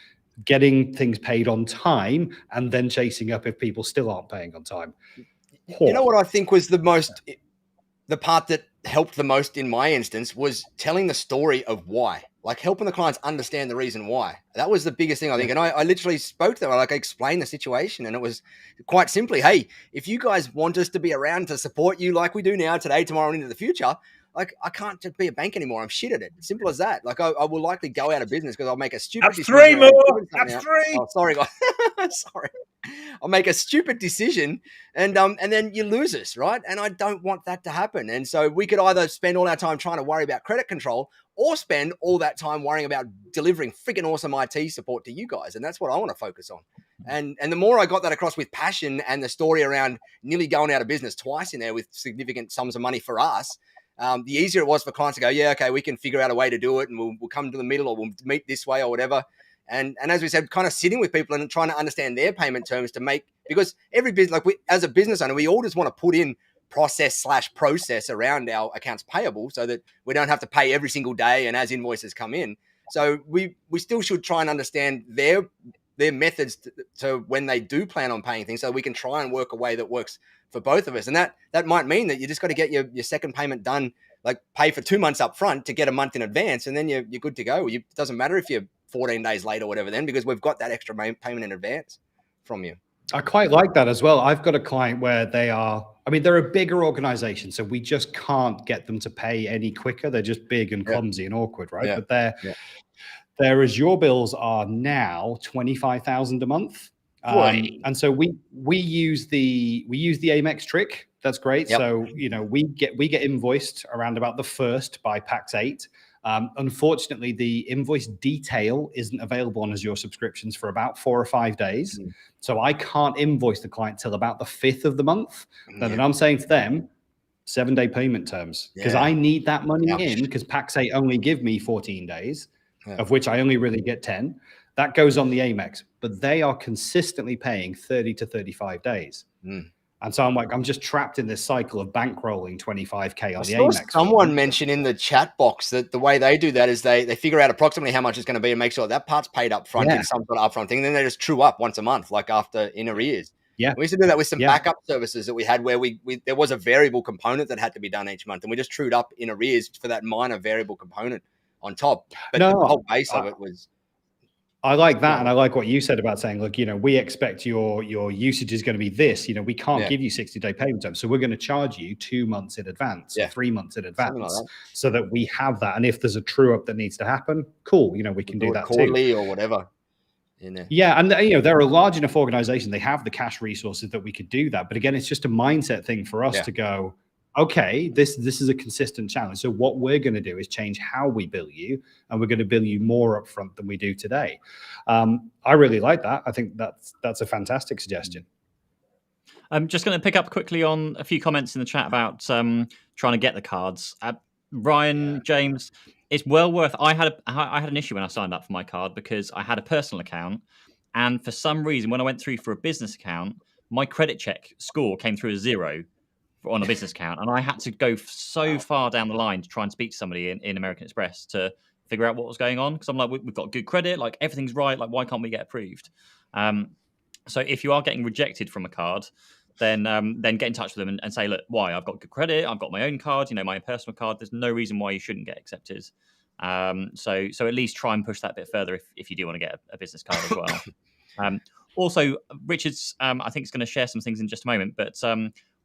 Speaker 2: getting things paid on time, and then chasing up if people still aren't paying on time.
Speaker 1: You know what I think was the part that helped the most in my instance was telling the story of why, like helping the clients understand the reason why. That was the biggest thing, I think. And I literally spoke to them, I explained the situation, and it was quite simply, hey, if you guys want us to be around to support you like we do now, today, tomorrow, and into the future, like I can't just be a bank anymore. I'm shit at it. Simple as that. Like I will likely go out of business because I'll make a stupid decision.
Speaker 3: That's 3 more. That's 3.
Speaker 1: Oh, sorry, guys. Sorry. I'll make a stupid decision and then you lose us, right? And I don't want that to happen. And so we could either spend all our time trying to worry about credit control or spend all that time worrying about delivering freaking awesome IT support to you guys. And that's what I want to focus on. And the more I got that across with passion and the story around nearly going out of business twice in there with significant sums of money for us, the easier it was for clients to go, yeah, okay, we can figure out a way to do it and we'll come to the middle or we'll meet this way or whatever. And as we said, kind of sitting with people and trying to understand their payment terms to make, because every business, like as a business owner, we all just want to put in process around our accounts payable so that we don't have to pay every single day and as invoices come in. So we still should try and understand their methods to when they do plan on paying things so we can try and work a way that works for both of us. And that might mean that you just got to get your second payment done, like pay for 2 months up front to get a month in advance, and then you're good to go. It doesn't matter if you're 14 days late or whatever then, because we've got that extra payment in advance from you.
Speaker 2: I quite like that as well. I've got a client where they're a bigger organization, so we just can't get them to pay any quicker. They're just big and clumsy and awkward, right?
Speaker 1: Yeah.
Speaker 2: But their Azure bills are now $25,000 a month. And so we use the Amex trick. That's great. Yep. So, we get invoiced around about the 1st by PAX 8. Unfortunately, the invoice detail isn't available on Azure subscriptions for about 4 or 5 days. So I can't invoice the client till about the 5th of the month. And then I'm saying to them, 7-day payment terms, because I need that money in, because PAX 8 only give me 14 days, of which I only really get 10. That goes on the Amex, but they are consistently paying 30 to 35 days. And so I'm just trapped in this cycle of bankrolling 25K on the Amex.
Speaker 1: Someone mentioned in the chat box that the way they do that is they figure out approximately how much it's going to be and make sure that part's paid up front in some sort of upfront thing. And then they just true up once a month, like after in arrears. Yeah. We used to do that with some backup services that we had where we there was a variable component that had to be done each month. And we just trued up in arrears for that minor variable component on top. But the whole base of it was...
Speaker 2: I like that. And I like what you said about saying, look, we expect your usage is going to be this, we can't give you 60-day payment terms. So we're going to charge you 2 months in advance, or 3 months in advance, so that we have that. And if there's a true up that needs to happen, cool. We can do that
Speaker 1: quarterly or whatever.
Speaker 2: Yeah. And they're a large enough organization. They have the cash resources that we could do that. But again, it's just a mindset thing for us to go, okay, this is a consistent challenge. So what we're going to do is change how we bill you, and we're going to bill you more upfront than we do today. I really like that. I think that's a fantastic suggestion.
Speaker 4: I'm just going to pick up quickly on a few comments in the chat about trying to get the cards. Ryan, James, it's well worth. I had an issue when I signed up for my card because I had a personal account, and for some reason, when I went through for a business account, my credit check score came through as 0 on a business account, and I had to go so far down the line to try and speak to somebody in American Express to figure out what was going on. Because I'm like, we've got good credit, like everything's right, like why can't we get approved? So if you are getting rejected from a card, then get in touch with them and say, look, why? I've got good credit, I've got my own card, my own personal card. There's no reason why you shouldn't get accepted. So at least try and push that a bit further if you do want to get a business card as well. Also, Richard's, I think, is going to share some things in just a moment, but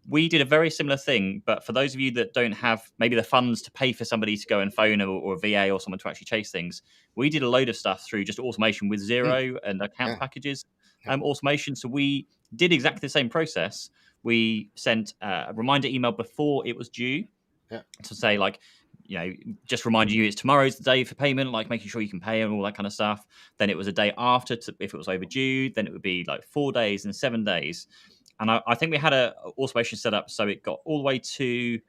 Speaker 4: we did a very similar thing. But for those of you that don't have maybe the funds to pay for somebody to go and phone or a VA or someone to actually chase things, we did a load of stuff through just automation with Xero and account packages. Automation. So we did exactly the same process. We sent a reminder email before it was due to say, like, just remind you it's tomorrow's the day for payment, like making sure you can pay and all that kind of stuff. Then it was a day after if it was overdue. Then it would be like 4 days and 7 days. And I think we had a automation set up so it got all the way to,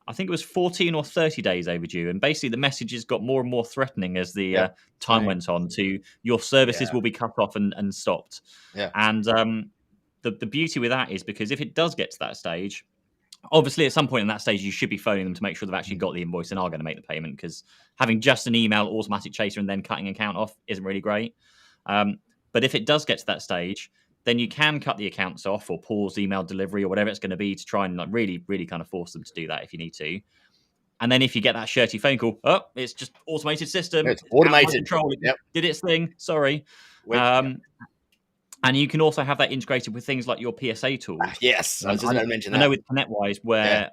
Speaker 4: I think it was 14 or 30 days overdue. And basically the messages got more and more threatening as the time went on to your services will be cut off and stopped. Yeah. And the beauty with that is because if it does get to that stage, obviously at some point in that stage, you should be phoning them to make sure they've actually got the invoice and are going to make the payment, because having just an email automatic chaser and then cutting an account off isn't really great. But if it does get to that stage, then you can cut the accounts off or pause email delivery or whatever it's going to be to try and like really, really kind of force them to do that if you need to. And then if you get that shirty phone call, it's just automated system.
Speaker 1: It's automated.
Speaker 4: Control. It did its thing. Sorry. And you can also have that integrated with things like your PSA tool.
Speaker 1: Yes, I was just going to mention that.
Speaker 4: I know with ConnectWise, where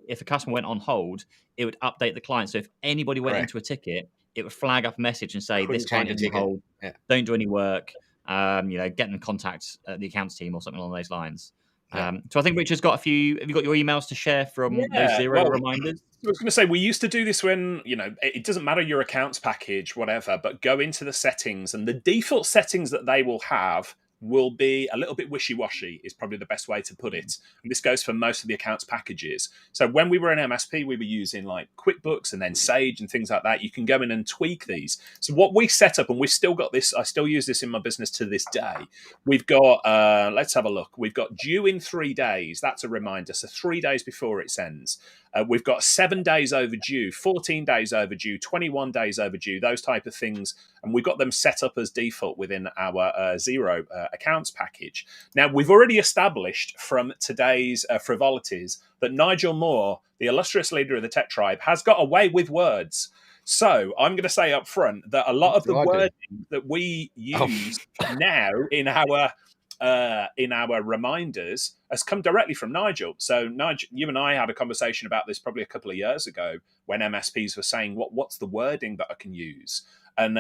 Speaker 4: if a customer went on hold, it would update the client. So if anybody went into a ticket, it would flag up a message and say, this client is on hold, don't do any work, get in contact the accounts team or something along those lines. So I think Richard's got a few. Have you got your emails to share from those Xero reminders?
Speaker 3: I was going to say, we used to do this when, it doesn't matter your accounts package, whatever, but go into the settings, and the default settings that they will have will be a little bit wishy-washy is probably the best way to put it. And this goes for most of the accounts packages. So when we were in MSP, we were using like QuickBooks and then Sage and things like that. You can go in and tweak these. So what we set up, and we've still got this, I still use this in my business to this day. We've got, let's have a look. We've got due in 3 days. That's a reminder. So 3 days before it sends. We've got 7 days overdue, 14 days overdue, 21 days overdue, those type of things. And we've got them set up as default within our Xero accounts package. Now, we've already established from today's frivolities that Nigel Moore, the illustrious leader of the Tech Tribe, has got away with words. So I'm going to say up front that a lot of the wording that we use now in our reminders has come directly from Nigel. So Nigel, you and I had a conversation about this probably a couple of years ago when MSPs were saying, what's the wording that I can use? And,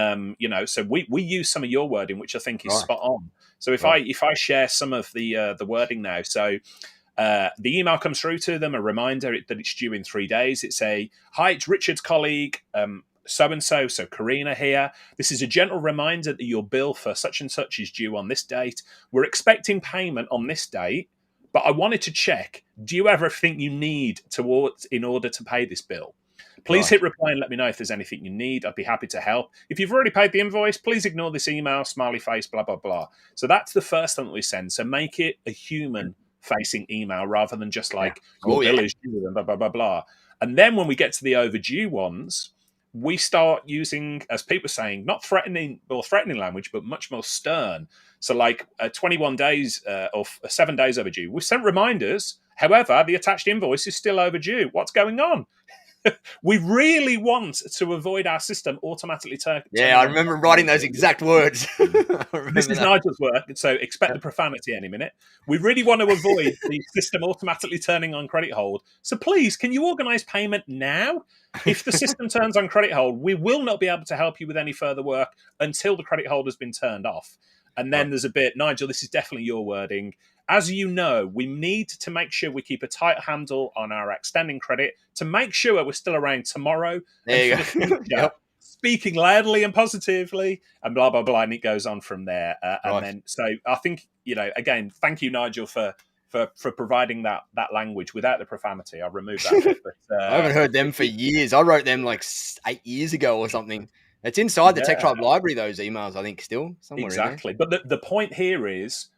Speaker 3: so we use some of your wording, which I think is spot on. So if I share some of the wording now, so the email comes through to them, a reminder that it's due in 3 days. It's hi, it's Richard's colleague, so-and-so, so Karina here. This is a gentle reminder that your bill for such and such is due on this date. We're expecting payment on this date, but I wanted to check, do you have everything you need in order to pay this bill? Please hit reply and let me know if there's anything you need. I'd be happy to help. If you've already paid the invoice, please ignore this email, smiley face, blah, blah, blah. So that's the first thing that we send. So make it a human-facing email rather than just like, your bill is due and blah, blah, blah, blah. And then when we get to the overdue ones, we start using, as Pete was saying, not threatening language, but much more stern. So like 21 days or 7 days overdue. We've sent reminders. However, the attached invoice is still overdue. What's going on? We really want to avoid our system automatically turning.
Speaker 1: Yeah, I remember writing those exact words.
Speaker 3: This is Nigel's work, so expect the profanity any minute. We really want to avoid the system automatically turning on credit hold. So please, can you organise payment now? If the system turns on credit hold, we will not be able to help you with any further work until the credit hold has been turned off. And then there's a bit, Nigel, this is definitely your wording. as you know, we need to make sure we keep a tight handle on our outstanding credit to make sure we're still around tomorrow
Speaker 1: There
Speaker 3: and
Speaker 1: you
Speaker 3: for the
Speaker 1: go.
Speaker 3: future.
Speaker 1: Yep.
Speaker 3: Speaking loudly and positively, and blah blah blah, and it goes on from there.
Speaker 1: Right.
Speaker 3: And then, so I think, again, thank you, Nigel, for providing that language without the profanity. I'll remove that bit. But,
Speaker 1: I haven't heard them for years. I wrote them like 8 years ago or something. It's inside the Tech Tribe library, those emails, I think, still somewhere
Speaker 3: exactly. But the point here is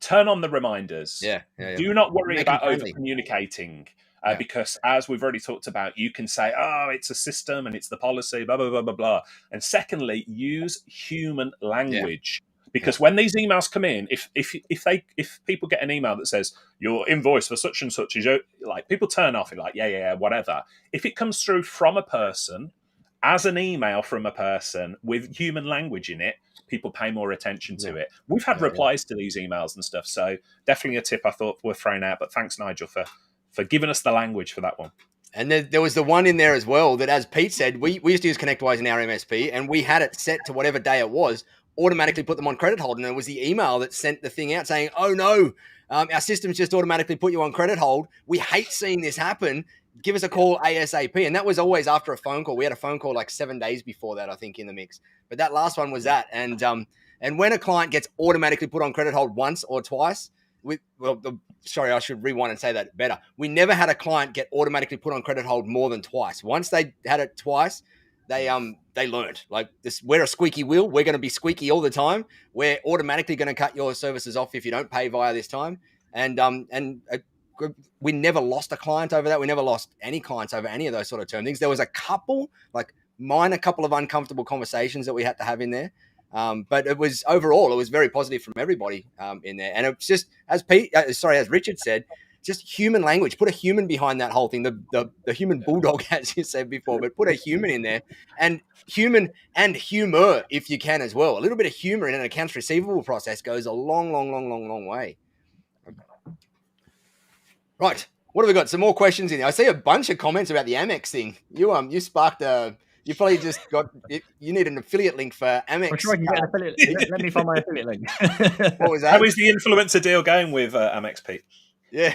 Speaker 3: turn on the reminders.
Speaker 1: Yeah.
Speaker 3: Do not worry
Speaker 1: Make
Speaker 3: about
Speaker 1: them
Speaker 3: over
Speaker 1: friendly.
Speaker 3: communicating. Because as we've already talked about, you can say, oh, it's a system and it's the policy, blah, blah, blah, blah, blah. And secondly, use human language. Because when these emails come in, if people get an email that says your invoice for such and such is like, people turn off and like, yeah, whatever. If it comes through from a person, as an email from a person with human language in it, people pay more attention to it. We've had replies to these emails and stuff. So definitely a tip I thought worth throwing out. But thanks, Nigel, for giving us the language for that one.
Speaker 1: And there was the one in there as well that, as Pete said, we used to use ConnectWise in our MSP, and we had it set to whatever day it was, automatically put them on credit hold. And it was the email that sent the thing out saying, oh no, our system's just automatically put you on credit hold. We hate seeing this happen. Give us a call ASAP. And that was always after a phone call. We had a phone call like 7 days before that, I think, in the mix. But that last one was that. And when a client gets automatically put on credit hold once or twice, sorry, I should rewind and say that better. We never had a client get automatically put on credit hold more than twice. Once they had it twice, they learned, like, this, we're a squeaky wheel. We're going to be squeaky all the time. We're automatically going to cut your services off if you don't pay via this time. And we never lost a client over that. We never lost any clients over any of those sort of term things. There was a couple, like minor couple of uncomfortable conversations that we had to have in there. But it was overall, it was very positive from everybody in there. And it's just, as Richard said, just human language. Put a human behind that whole thing. The human bulldog, as you said before, but put a human in there, and human and humor if you can as well. A little bit of humor in an accounts receivable process goes a long way. Right. What have we got? Some more questions in there. I see a bunch of comments about the Amex thing. You sparked you probably just got, you need an affiliate link for Amex.
Speaker 4: I'm sure I can get an affiliate. Let me find my affiliate link.
Speaker 1: What was that?
Speaker 3: How is the influencer deal going with Amex, Pete?
Speaker 1: Yeah.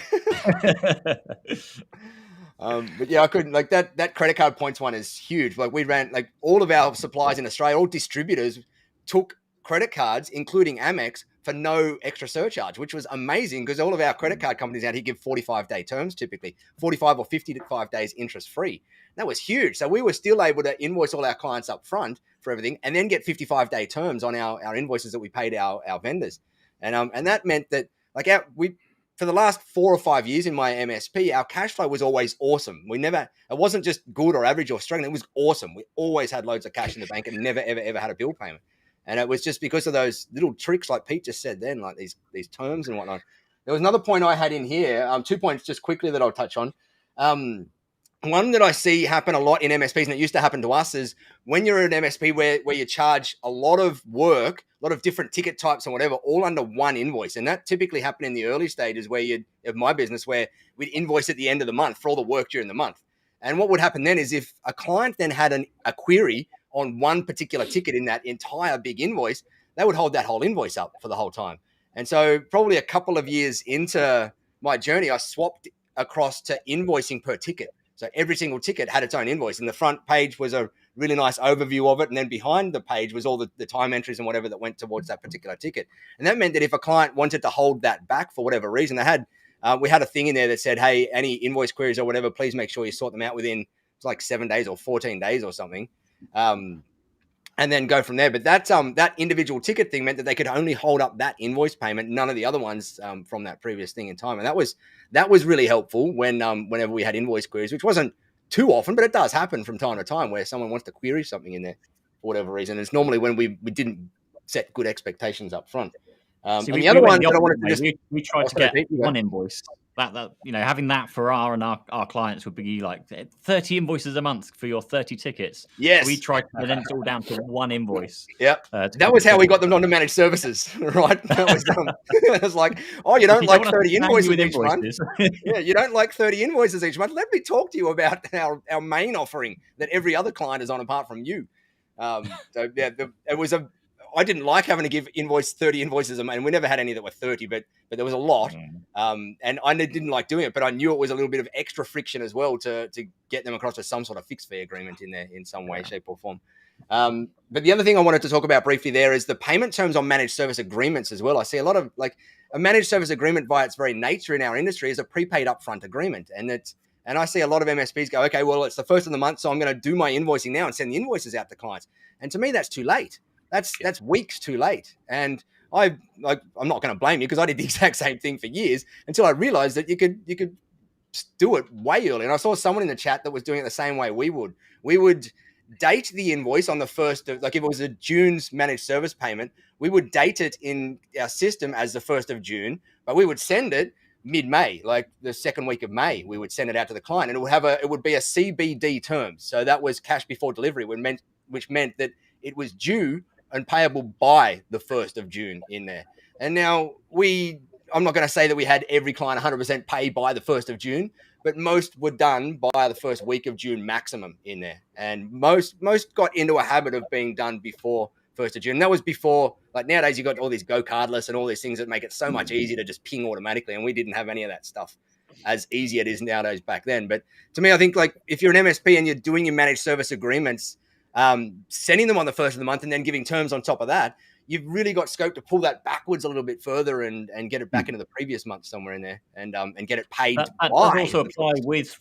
Speaker 1: But yeah, I couldn't, like, that credit card points one is huge. Like, we ran, like, all of our suppliers in Australia, all distributors took credit cards, including Amex, for no extra surcharge, which was amazing because all of our credit card companies out here give 45-day terms, typically 45 or 55 days interest free. That was huge. So we were still able to invoice all our clients up front for everything and then get 55-day terms on our invoices that we paid our vendors. And that meant that, like, for the last 4 or 5 years in my MSP, our cash flow was always awesome. It wasn't just good or average or struggling. It was awesome. We always had loads of cash in the bank and never, ever had a bill payment. And it was just because of those little tricks, like Pete just said then, like these terms and whatnot. There was another point I had in here, 2 points just quickly that I'll touch on. One that I see happen a lot in MSPs, and it used to happen to us, is when you're at an MSP where you charge a lot of work, a lot of different ticket types and whatever, all under one invoice. And that typically happened in the early stages of my business, where we'd invoice at the end of the month for all the work during the month. And what would happen then is if a client then had a query on one particular ticket in that entire big invoice, they would hold that whole invoice up for the whole time. And so probably a couple of years into my journey, I swapped across to invoicing per ticket. So every single ticket had its own invoice, and the front page was a really nice overview of it. And then behind the page was all the time entries and whatever that went towards that particular ticket. And that meant that if a client wanted to hold that back for whatever reason, we had a thing in there that said, hey, any invoice queries or whatever, please make sure you sort them out within like 7 days or 14 days or something. And then go from there. But that individual ticket thing meant that they could only hold up that invoice payment, none of the other ones from that previous thing in time. And that was really helpful whenever we had invoice queries, which wasn't too often, but it does happen from time to time where someone wants to query something in there for whatever reason. It's normally when we didn't set good expectations up front. And the other one that I wanted to just...
Speaker 4: We tried to get one invoice. That having that for our clients would be like 30 invoices a month for your 30 tickets.
Speaker 1: Yes.
Speaker 4: So we tried to then it's all down to one invoice.
Speaker 1: Yep. That was how we got them on to managed services, right? That was it was like, oh, you don't like 30 invoices each month. Yeah, you don't like 30 invoices each month. Let me talk to you about our main offering that every other client is on apart from you. So yeah, it was I didn't like having to give 30 invoices a month. And we never had any that were 30, but there was a lot. And I didn't like doing it, but I knew it was a little bit of extra friction as well to get them across to some sort of fixed fee agreement in there in some way, shape, or form. But the other thing I wanted to talk about briefly there is the payment terms on managed service agreements as well. I see a lot of a managed service agreement by its very nature in our industry is a prepaid upfront agreement. And I see a lot of MSPs go, okay, well, it's the first of the month, so I'm going to do my invoicing now and send the invoices out to clients. And to me, that's too late. That's weeks too late. And I'm not going to blame you because I did the exact same thing for years until I realized that you could do it way early. And I saw someone in the chat that was doing it the same way we would. We would date the invoice on the first of, if it was a June's managed service payment, we would date it in our system as the 1st of June, but we would send it mid-May, like the second week of May, we would send it out to the client, and it would be a CBD term. So that was cash before delivery, which meant that it was due and payable by the 1st of June in there. And now I'm not going to say that we had every client 100% pay by the 1st of June, but most were done by the first week of June maximum in there. And most got into a habit of being done before 1st of June. And that was before, nowadays you got all these go cardless and all these things that make it so much easier to just ping automatically. And we didn't have any of that stuff as easy as it is nowadays back then. But to me, I think if you're an MSP and you're doing your managed service agreements, sending them on the 1st of the month and then giving terms on top of that, you've really got scope to pull that backwards a little bit further and get it back into the previous month somewhere in there and get it paid.
Speaker 4: That does also apply with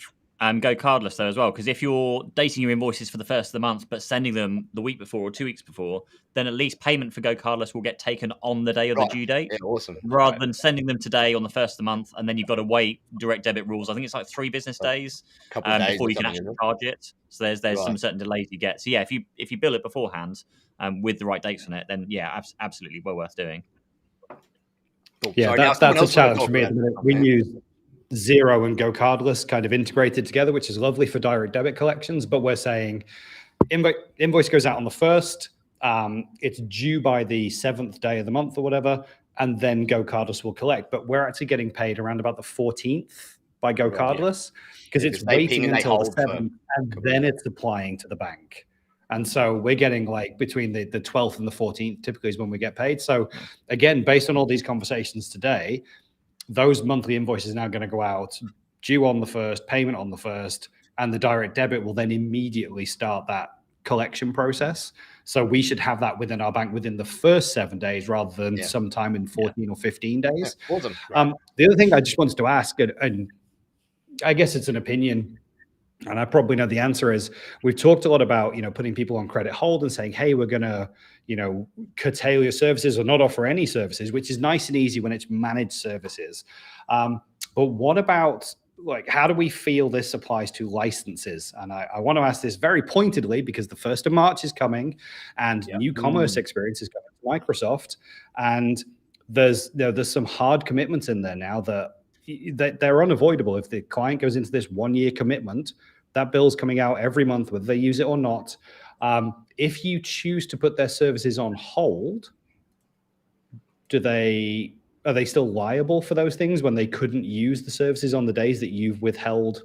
Speaker 4: go cardless though as well, because if you're dating your invoices for the 1st of the month but sending them the week before or 2 weeks before, then at least payment for go cardless will get taken on the day of the due date.
Speaker 1: Yeah, awesome.
Speaker 4: Rather than sending them today on the 1st of the month and then you've got to wait direct debit rules. I think it's 3 business days before you can actually charge it. So there's some certain delays you get. So yeah, if you bill it beforehand with the right dates on it, then yeah, absolutely well worth doing.
Speaker 1: Cool.
Speaker 2: Yeah, that's a challenge for me at the minute. We use Xero and go cardless kind of integrated together, which is lovely for direct debit collections. But we're saying invoice goes out on the 1st. It's due by the 7th day of the month or whatever, and then go cardless will collect. But we're actually getting paid around about the 14th by go cardless because it's waiting until the 7th and then it's applying to the bank. And so we're getting between the 12th and the 14th typically is when we get paid. So again, based on all these conversations today, those monthly invoices are now going to go out due on the 1st, payment on the 1st, and the direct debit will then immediately start that collection process. So we should have that within our bank within the first 7 days rather than sometime in 14 or 15 days.
Speaker 1: Yeah, awesome.
Speaker 2: The other thing I just wanted to ask, and I guess it's an opinion, and I probably know the answer, is we've talked a lot about, putting people on credit hold and saying, hey, we're going to, curtail your services or not offer any services, which is nice and easy when it's managed services. But what about, how do we feel this applies to licenses? And I want to ask this very pointedly because the 1st of March is coming and new commerce experience is coming to Microsoft. And there's some hard commitments in there now that they're unavoidable. If the client goes into this 1-year commitment, that bill's coming out every month, whether they use it or not. If you choose to put their services on hold, are they still liable for those things when they couldn't use the services on the days that you've withheld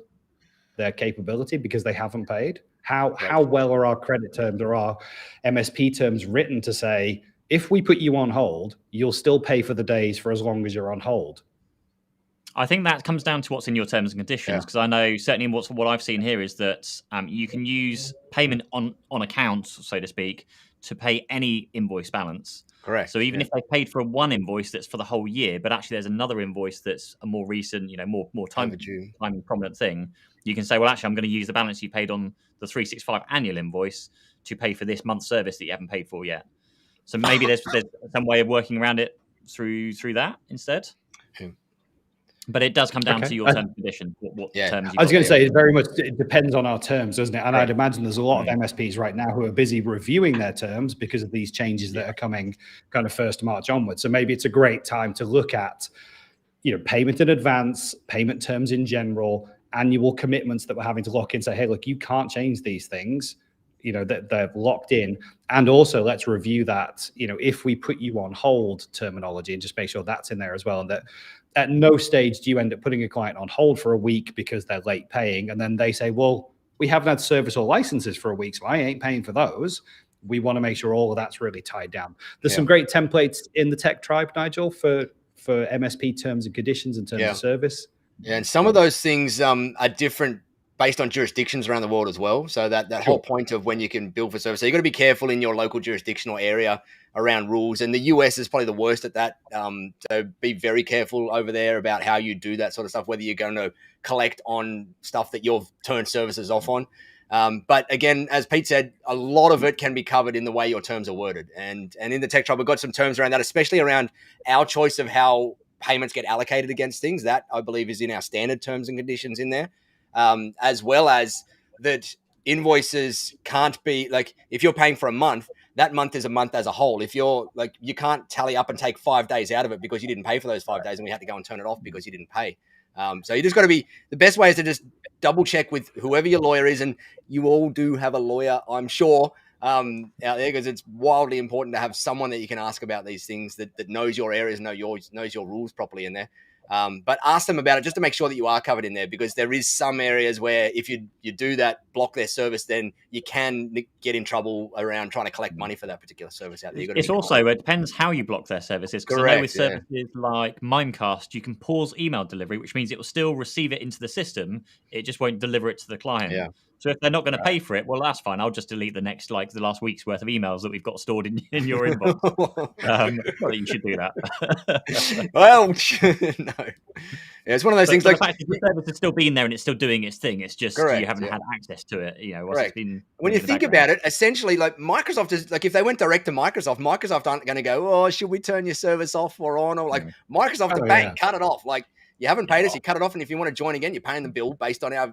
Speaker 2: their capability because they haven't paid? How well are our credit terms or our MSP terms written to say, if we put you on hold, you'll still pay for the days for as long as you're on hold?
Speaker 4: I think that comes down to what's in your terms and conditions, because I know certainly what I've seen here is that you can use payment on account, so to speak, to pay any invoice balance.
Speaker 1: Correct.
Speaker 4: So even if they paid for one invoice that's for the whole year, but actually there's another invoice that's a more recent, more time prominent thing, you can say, well, actually, I'm going to use the balance you paid on the 365 annual invoice to pay for this month's service that you haven't paid for yet. So maybe there's some way of working around it through that instead. But it does come down to your terms and conditions. What terms
Speaker 2: I was going to say, it depends on our terms, doesn't it? And I'd imagine there's a lot of MSPs right now who are busy reviewing their terms because of these changes that are coming kind of 1st of March onwards. So maybe it's a great time to look at, payment in advance, payment terms in general, annual commitments that we're having to lock in. Say, hey, look, you can't change these things. That they're locked in. And also let's review that, if we put you on hold terminology, and just make sure that's in there as well. And that at no stage do you end up putting a client on hold for a week because they're late paying. And then they say, well, we haven't had service or licenses for a week, so I ain't paying for those. we want to make sure all of that's really tied down. There's some great templates in the Tech Tribe, Nigel, for MSP terms and conditions and terms of service.
Speaker 1: Yeah, and some of those things are different based on jurisdictions around the world as well. So that whole point of when you can bill for service. So you've got to be careful in your local jurisdiction or area around rules. And the US is probably the worst at that. So be very careful over there about how you do that sort of stuff, whether you're going to collect on stuff that you've turned services off on. But again, as Pete said, a lot of it can be covered in the way your terms are worded. And in the Tech Tribe, we've got some terms around that, especially around our choice of how payments get allocated against things. That I believe is in our standard terms and conditions in there, as well as that invoices can't be like, if you're paying for a month, that month is a month as a whole. If you're like, you can't tally up and take 5 days out of it because you didn't pay for those 5 days and we had to go and turn it off because you didn't pay. So you just got to be, the best way is to just double check with whoever your lawyer is. And you all do have a lawyer, I'm sure, out there, because it's wildly important to have someone that you can ask about these things that knows your areas, knows your rules properly in there. But ask them about it just to make sure that you are covered in there, because there is some areas where if you do that, block their service, then you can get in trouble around trying to collect money for that particular service out there.
Speaker 4: It's also, it depends how you block their services. Because I know with services like Mimecast, you can pause email delivery, which means it will still receive it into the system. It just won't deliver it to the client. Yeah. So if they're not going to pay for it, well, that's fine. I'll just delete the last week's worth of emails that we've got stored in your inbox. Not that you should do that.
Speaker 1: Well, no. Yeah, it's one of those things.
Speaker 4: But
Speaker 1: like
Speaker 4: the fact that the service is still being there and it's still doing its thing. It's just you haven't had access to it. You know, it's been
Speaker 1: when you think about it, essentially, like Microsoft is like, if they went direct to Microsoft aren't going to go, oh, should we turn your service off or on? Or like Microsoft, the bank, cut it off. Like, you haven't paid us, you cut it off, and if you want to join again, you're paying the bill based on our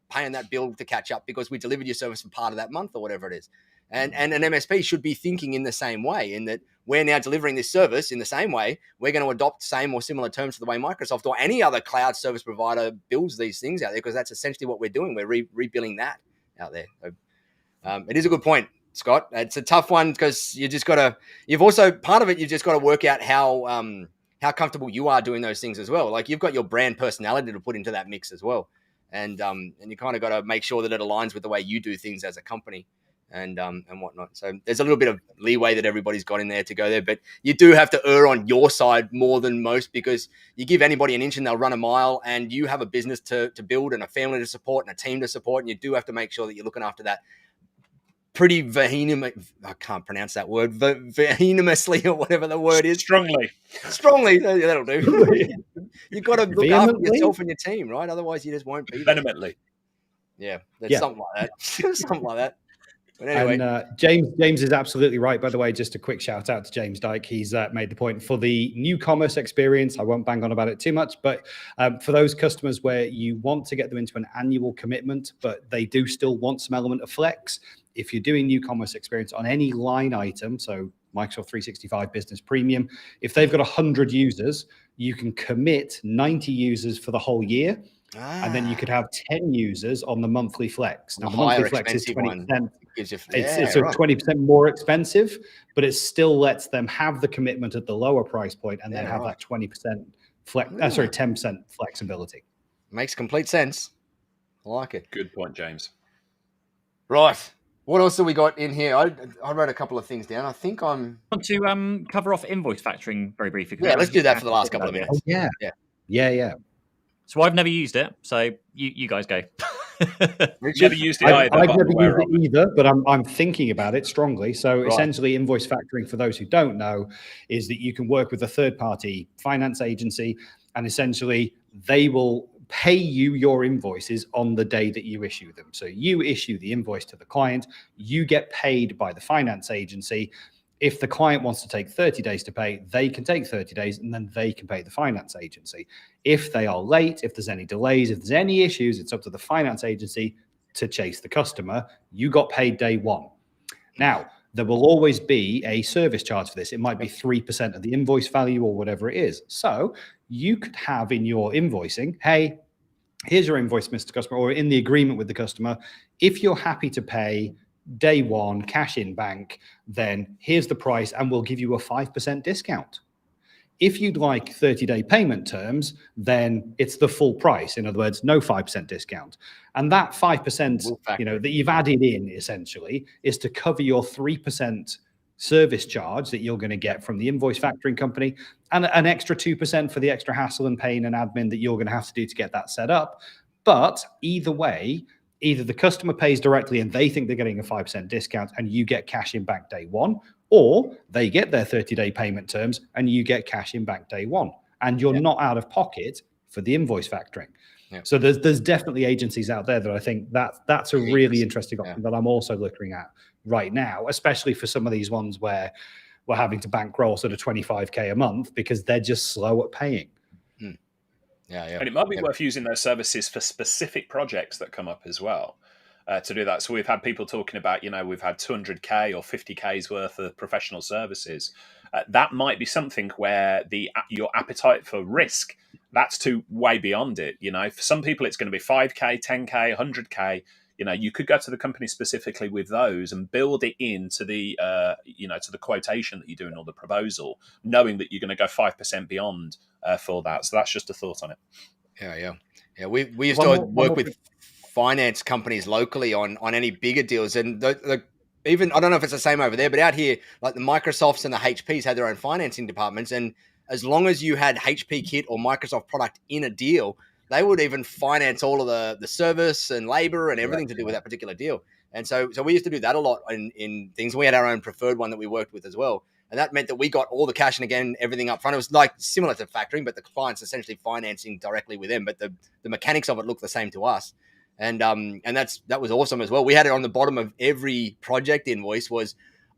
Speaker 1: paying that bill to catch up because we delivered your service for part of that month or whatever it is. And an MSP should be thinking in the same way, in that we're now delivering this service in the same way. We're going to adopt same or similar terms to the way Microsoft or any other cloud service provider builds these things out there, because that's essentially what we're doing. We're rebilling that out there. So, it is a good point, Scott. It's a tough one because you just got to. You've also part of it. You've just got to work out how comfortable you are doing those things as well. Like, you've got your brand personality to put into that mix as well. And you kind of got to make sure that it aligns with the way you do things as a company and whatnot. So there's a little bit of leeway that everybody's got in there to go there, but you do have to err on your side more than most, because you give anybody an inch and they'll run a mile, and you have a business to build and a family to support and a team to support. And you do have to make sure that you're looking after that pretty I can't pronounce that word, veheminously or whatever the word is.
Speaker 3: Strongly,
Speaker 1: that'll do. You've got to look after yourself and your team, right? Otherwise, you just won't be there.
Speaker 3: Vehemently.
Speaker 1: Yeah, something like that. Something like that. But anyway.
Speaker 2: And James is absolutely right, by the way. Just a quick shout out to James Dyke. He's made the point for the new commerce experience. I won't bang on about it too much, but for those customers where you want to get them into an annual commitment, but they do still want some element of flex, if you're doing new commerce experience on any line item, so Microsoft 365 Business Premium, if they've got 100 users, you can commit 90 users for the whole year. And then you could have 10 users on the monthly flex. Now, the monthly flex is 20%. It's 20% more expensive, but it still lets them have the commitment at the lower price point and then have that 20% 10% flexibility.
Speaker 1: Makes complete sense. I like it.
Speaker 3: Good point, James.
Speaker 1: Right. What else have we got in here? I wrote a couple of things down. I think I
Speaker 4: want to cover off invoice factoring very briefly.
Speaker 1: Yeah, let's do that for the last couple of minutes.
Speaker 2: Oh, yeah.
Speaker 4: So I've never used it. So you guys go.
Speaker 3: Never used it either.
Speaker 2: I've never used it either, but I'm thinking about it strongly. So essentially, invoice factoring, for those who don't know, is that you can work with a third-party finance agency, and essentially they will pay you your invoices on the day that you issue them. So you issue the invoice to the client, you get paid by the finance agency. If the client wants to take 30 days to pay, they can take 30 days and then they can pay the finance agency. If they are late, if there's any delays, if there's any issues, it's up to the finance agency to chase the customer. You got paid day one. Now, there will always be a service charge for this. It might be 3% of the invoice value or whatever it is. So you could have in your invoicing, hey, here's your invoice, Mr. Customer, or in the agreement with the customer, if you're happy to pay day one, cash in bank, then here's the price and we'll give you a 5% discount. If you'd like 30-day payment terms, then it's the full price. In other words, no 5% discount. And that 5%, that you've added in essentially is to cover your 3% service charge that you're going to get from the invoice factoring company, and an extra 2% for the extra hassle and pain and admin that you're going to have to do to get that set up. But either way, either the customer pays directly and they think they're getting a 5% discount and you get cash in bank day one, or they get their 30-day payment terms and you get cash in bank day one, and you're not out of pocket for the invoice factoring. So there's definitely agencies out there that I think that's a really interesting option that I'm also looking at right now, especially for some of these ones where we're having to bankroll sort of 25K a month because they're just slow at paying.
Speaker 3: And it might be worth using those services for specific projects that come up as well to do that. So we've had people talking about, we've had 200K or 50K's worth of professional services. That might be something where your appetite for risk, that's way beyond it. For some people, it's going to be 5K, 10K, 100K. You could go to the company specifically with those and build it into the, to the quotation that you're doing or the proposal, knowing that you're going to go 5% beyond for that. So that's just a thought on it.
Speaker 1: Yeah. We used to work with finance companies locally on any bigger deals, and even I don't know if it's the same over there, but out here, like the Microsofts and the HPs had their own financing departments, and as long as you had HP kit or Microsoft product in a deal, they would even finance all of the service and labor and everything to do with that particular deal. And so we used to do that a lot in things. We had our own preferred one that we worked with as well. And that meant that we got all the cash and again, everything up front. It was like similar to factoring, but the client's essentially financing directly with them. But the mechanics of it looked the same to us. And that was awesome as well. We had it on the bottom of every project invoice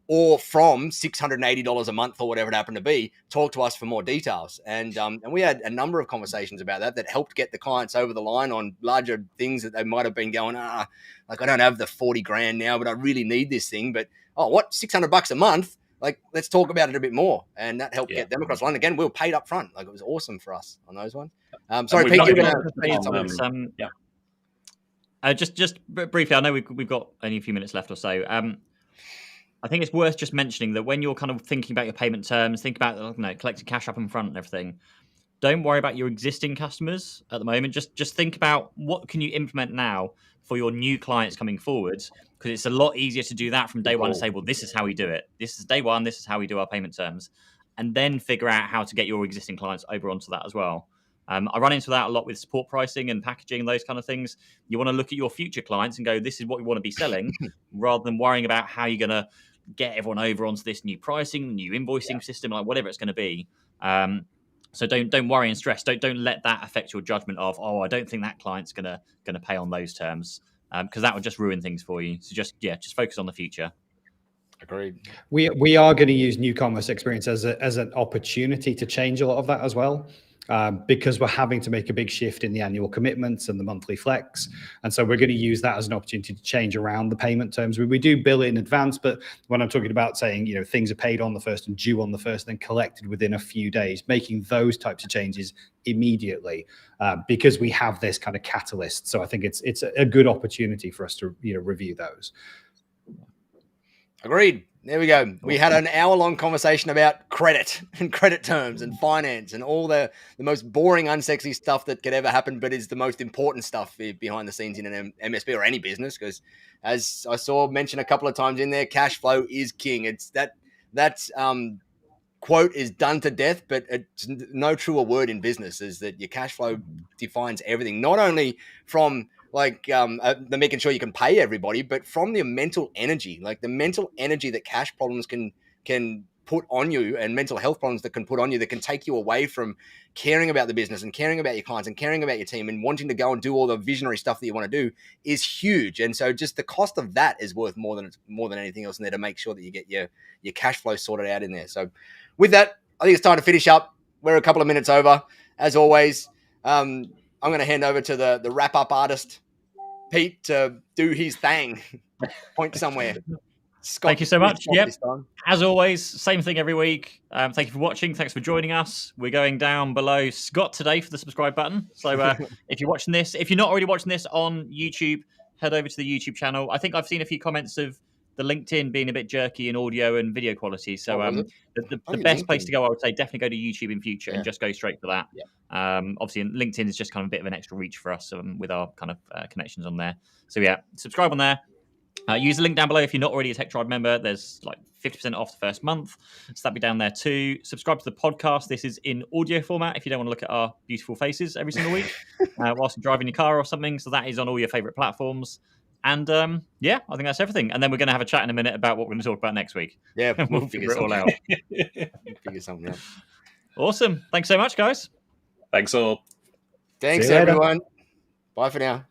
Speaker 1: or from $680 a month or whatever it happened to be, talk to us for more details. And we had a number of conversations about that helped get the clients over the line on larger things that they might have been going, like I don't have the 40 grand now, but I really need this thing. But, $600 a month? Like, let's talk about it a bit more. And that helped get them across the line. Again, we were paid up front. Like, it was awesome for us on those ones. Sorry, Pete, you're going to say something.
Speaker 4: Just briefly, I know we've got only a few minutes left or so. I think it's worth just mentioning that when you're kind of thinking about your payment terms, think about collecting cash up in front and everything. Don't worry about your existing customers at the moment. Just think about what can you implement now for your new clients coming forwards, because it's a lot easier to do that from day one and say, well, this is how we do it. This is day one. This is how we do our payment terms, and then figure out how to get your existing clients over onto that as well. I run into that a lot with support pricing and packaging and those kind of things. You want to look at your future clients and go, this is what we want to be selling, rather than worrying about how you're going to get everyone over onto this new pricing, new invoicing system, like whatever it's going to be. So don't worry and stress. Don't let that affect your judgment of, I don't think that client's going to pay on those terms, because that would just ruin things for you. So just focus on the future.
Speaker 1: Agreed.
Speaker 2: We are going to use new commerce experience as an opportunity to change a lot of that as well. Because we're having to make a big shift in the annual commitments and the monthly flex. And so we're going to use that as an opportunity to change around the payment terms. We do bill it in advance, but when I'm talking about saying, things are paid on the 1st and due on the 1st, then collected within a few days, making those types of changes immediately, because we have this kind of catalyst. So I think it's a good opportunity for us to, review those.
Speaker 1: Agreed. There we go. We had an hour-long conversation about credit and credit terms and finance and all the most boring, unsexy stuff that could ever happen, but is the most important stuff behind the scenes in an MSP or any business. Because as I saw mentioned a couple of times in there, cash flow is king. It's that quote is done to death, but it's no truer word in business is that your cash flow defines everything, not only from the making sure you can pay everybody, but from the mental energy, the mental energy that cash problems can put on you, and mental health problems that can put on you, that can take you away from caring about the business and caring about your clients and caring about your team and wanting to go and do all the visionary stuff that you want to do is huge. And so just the cost of that is worth more than anything else in there to make sure that you get your cash flow sorted out in there. So with that, I think it's time to finish up. We're a couple of minutes over. As always, I'm going to hand over to the wrap-up artist, Pete, to do his thing. Point somewhere. Scott,
Speaker 4: thank you so much. Yep. As always, same thing every week. Thank you for watching. Thanks for joining us. We're going down below Scott today for the subscribe button. So if you're watching this, if you're not already watching this on YouTube, head over to the YouTube channel. I think I've seen a few comments of the LinkedIn being a bit jerky in audio and video quality. So
Speaker 1: was it?
Speaker 4: the
Speaker 1: Only
Speaker 4: best place
Speaker 1: LinkedIn.
Speaker 4: to go, I would say, definitely go to YouTube in future
Speaker 1: Yeah.
Speaker 4: and just go straight for that.
Speaker 1: Yeah.
Speaker 4: Obviously, LinkedIn is just kind of a bit of an extra reach for us with our kind of connections on there. So yeah, subscribe on there. Use the link down below if you're not already a Tech Tribe member. There's like 50% off the first month. So that'll be down there too. Subscribe to the podcast. This is in audio format if you don't want to look at our beautiful faces every single week whilst you're driving your car or something. So that is on all your favorite platforms. And yeah, I think that's everything. And then we're going to have a chat in a minute about what we're going to talk about next week.
Speaker 1: Yeah,
Speaker 4: We'll figure it all out.
Speaker 1: Figure something out.
Speaker 4: Awesome. Thanks so much, guys.
Speaker 3: Thanks all.
Speaker 1: Thanks,
Speaker 2: See you later.
Speaker 1: everyone. Bye for now.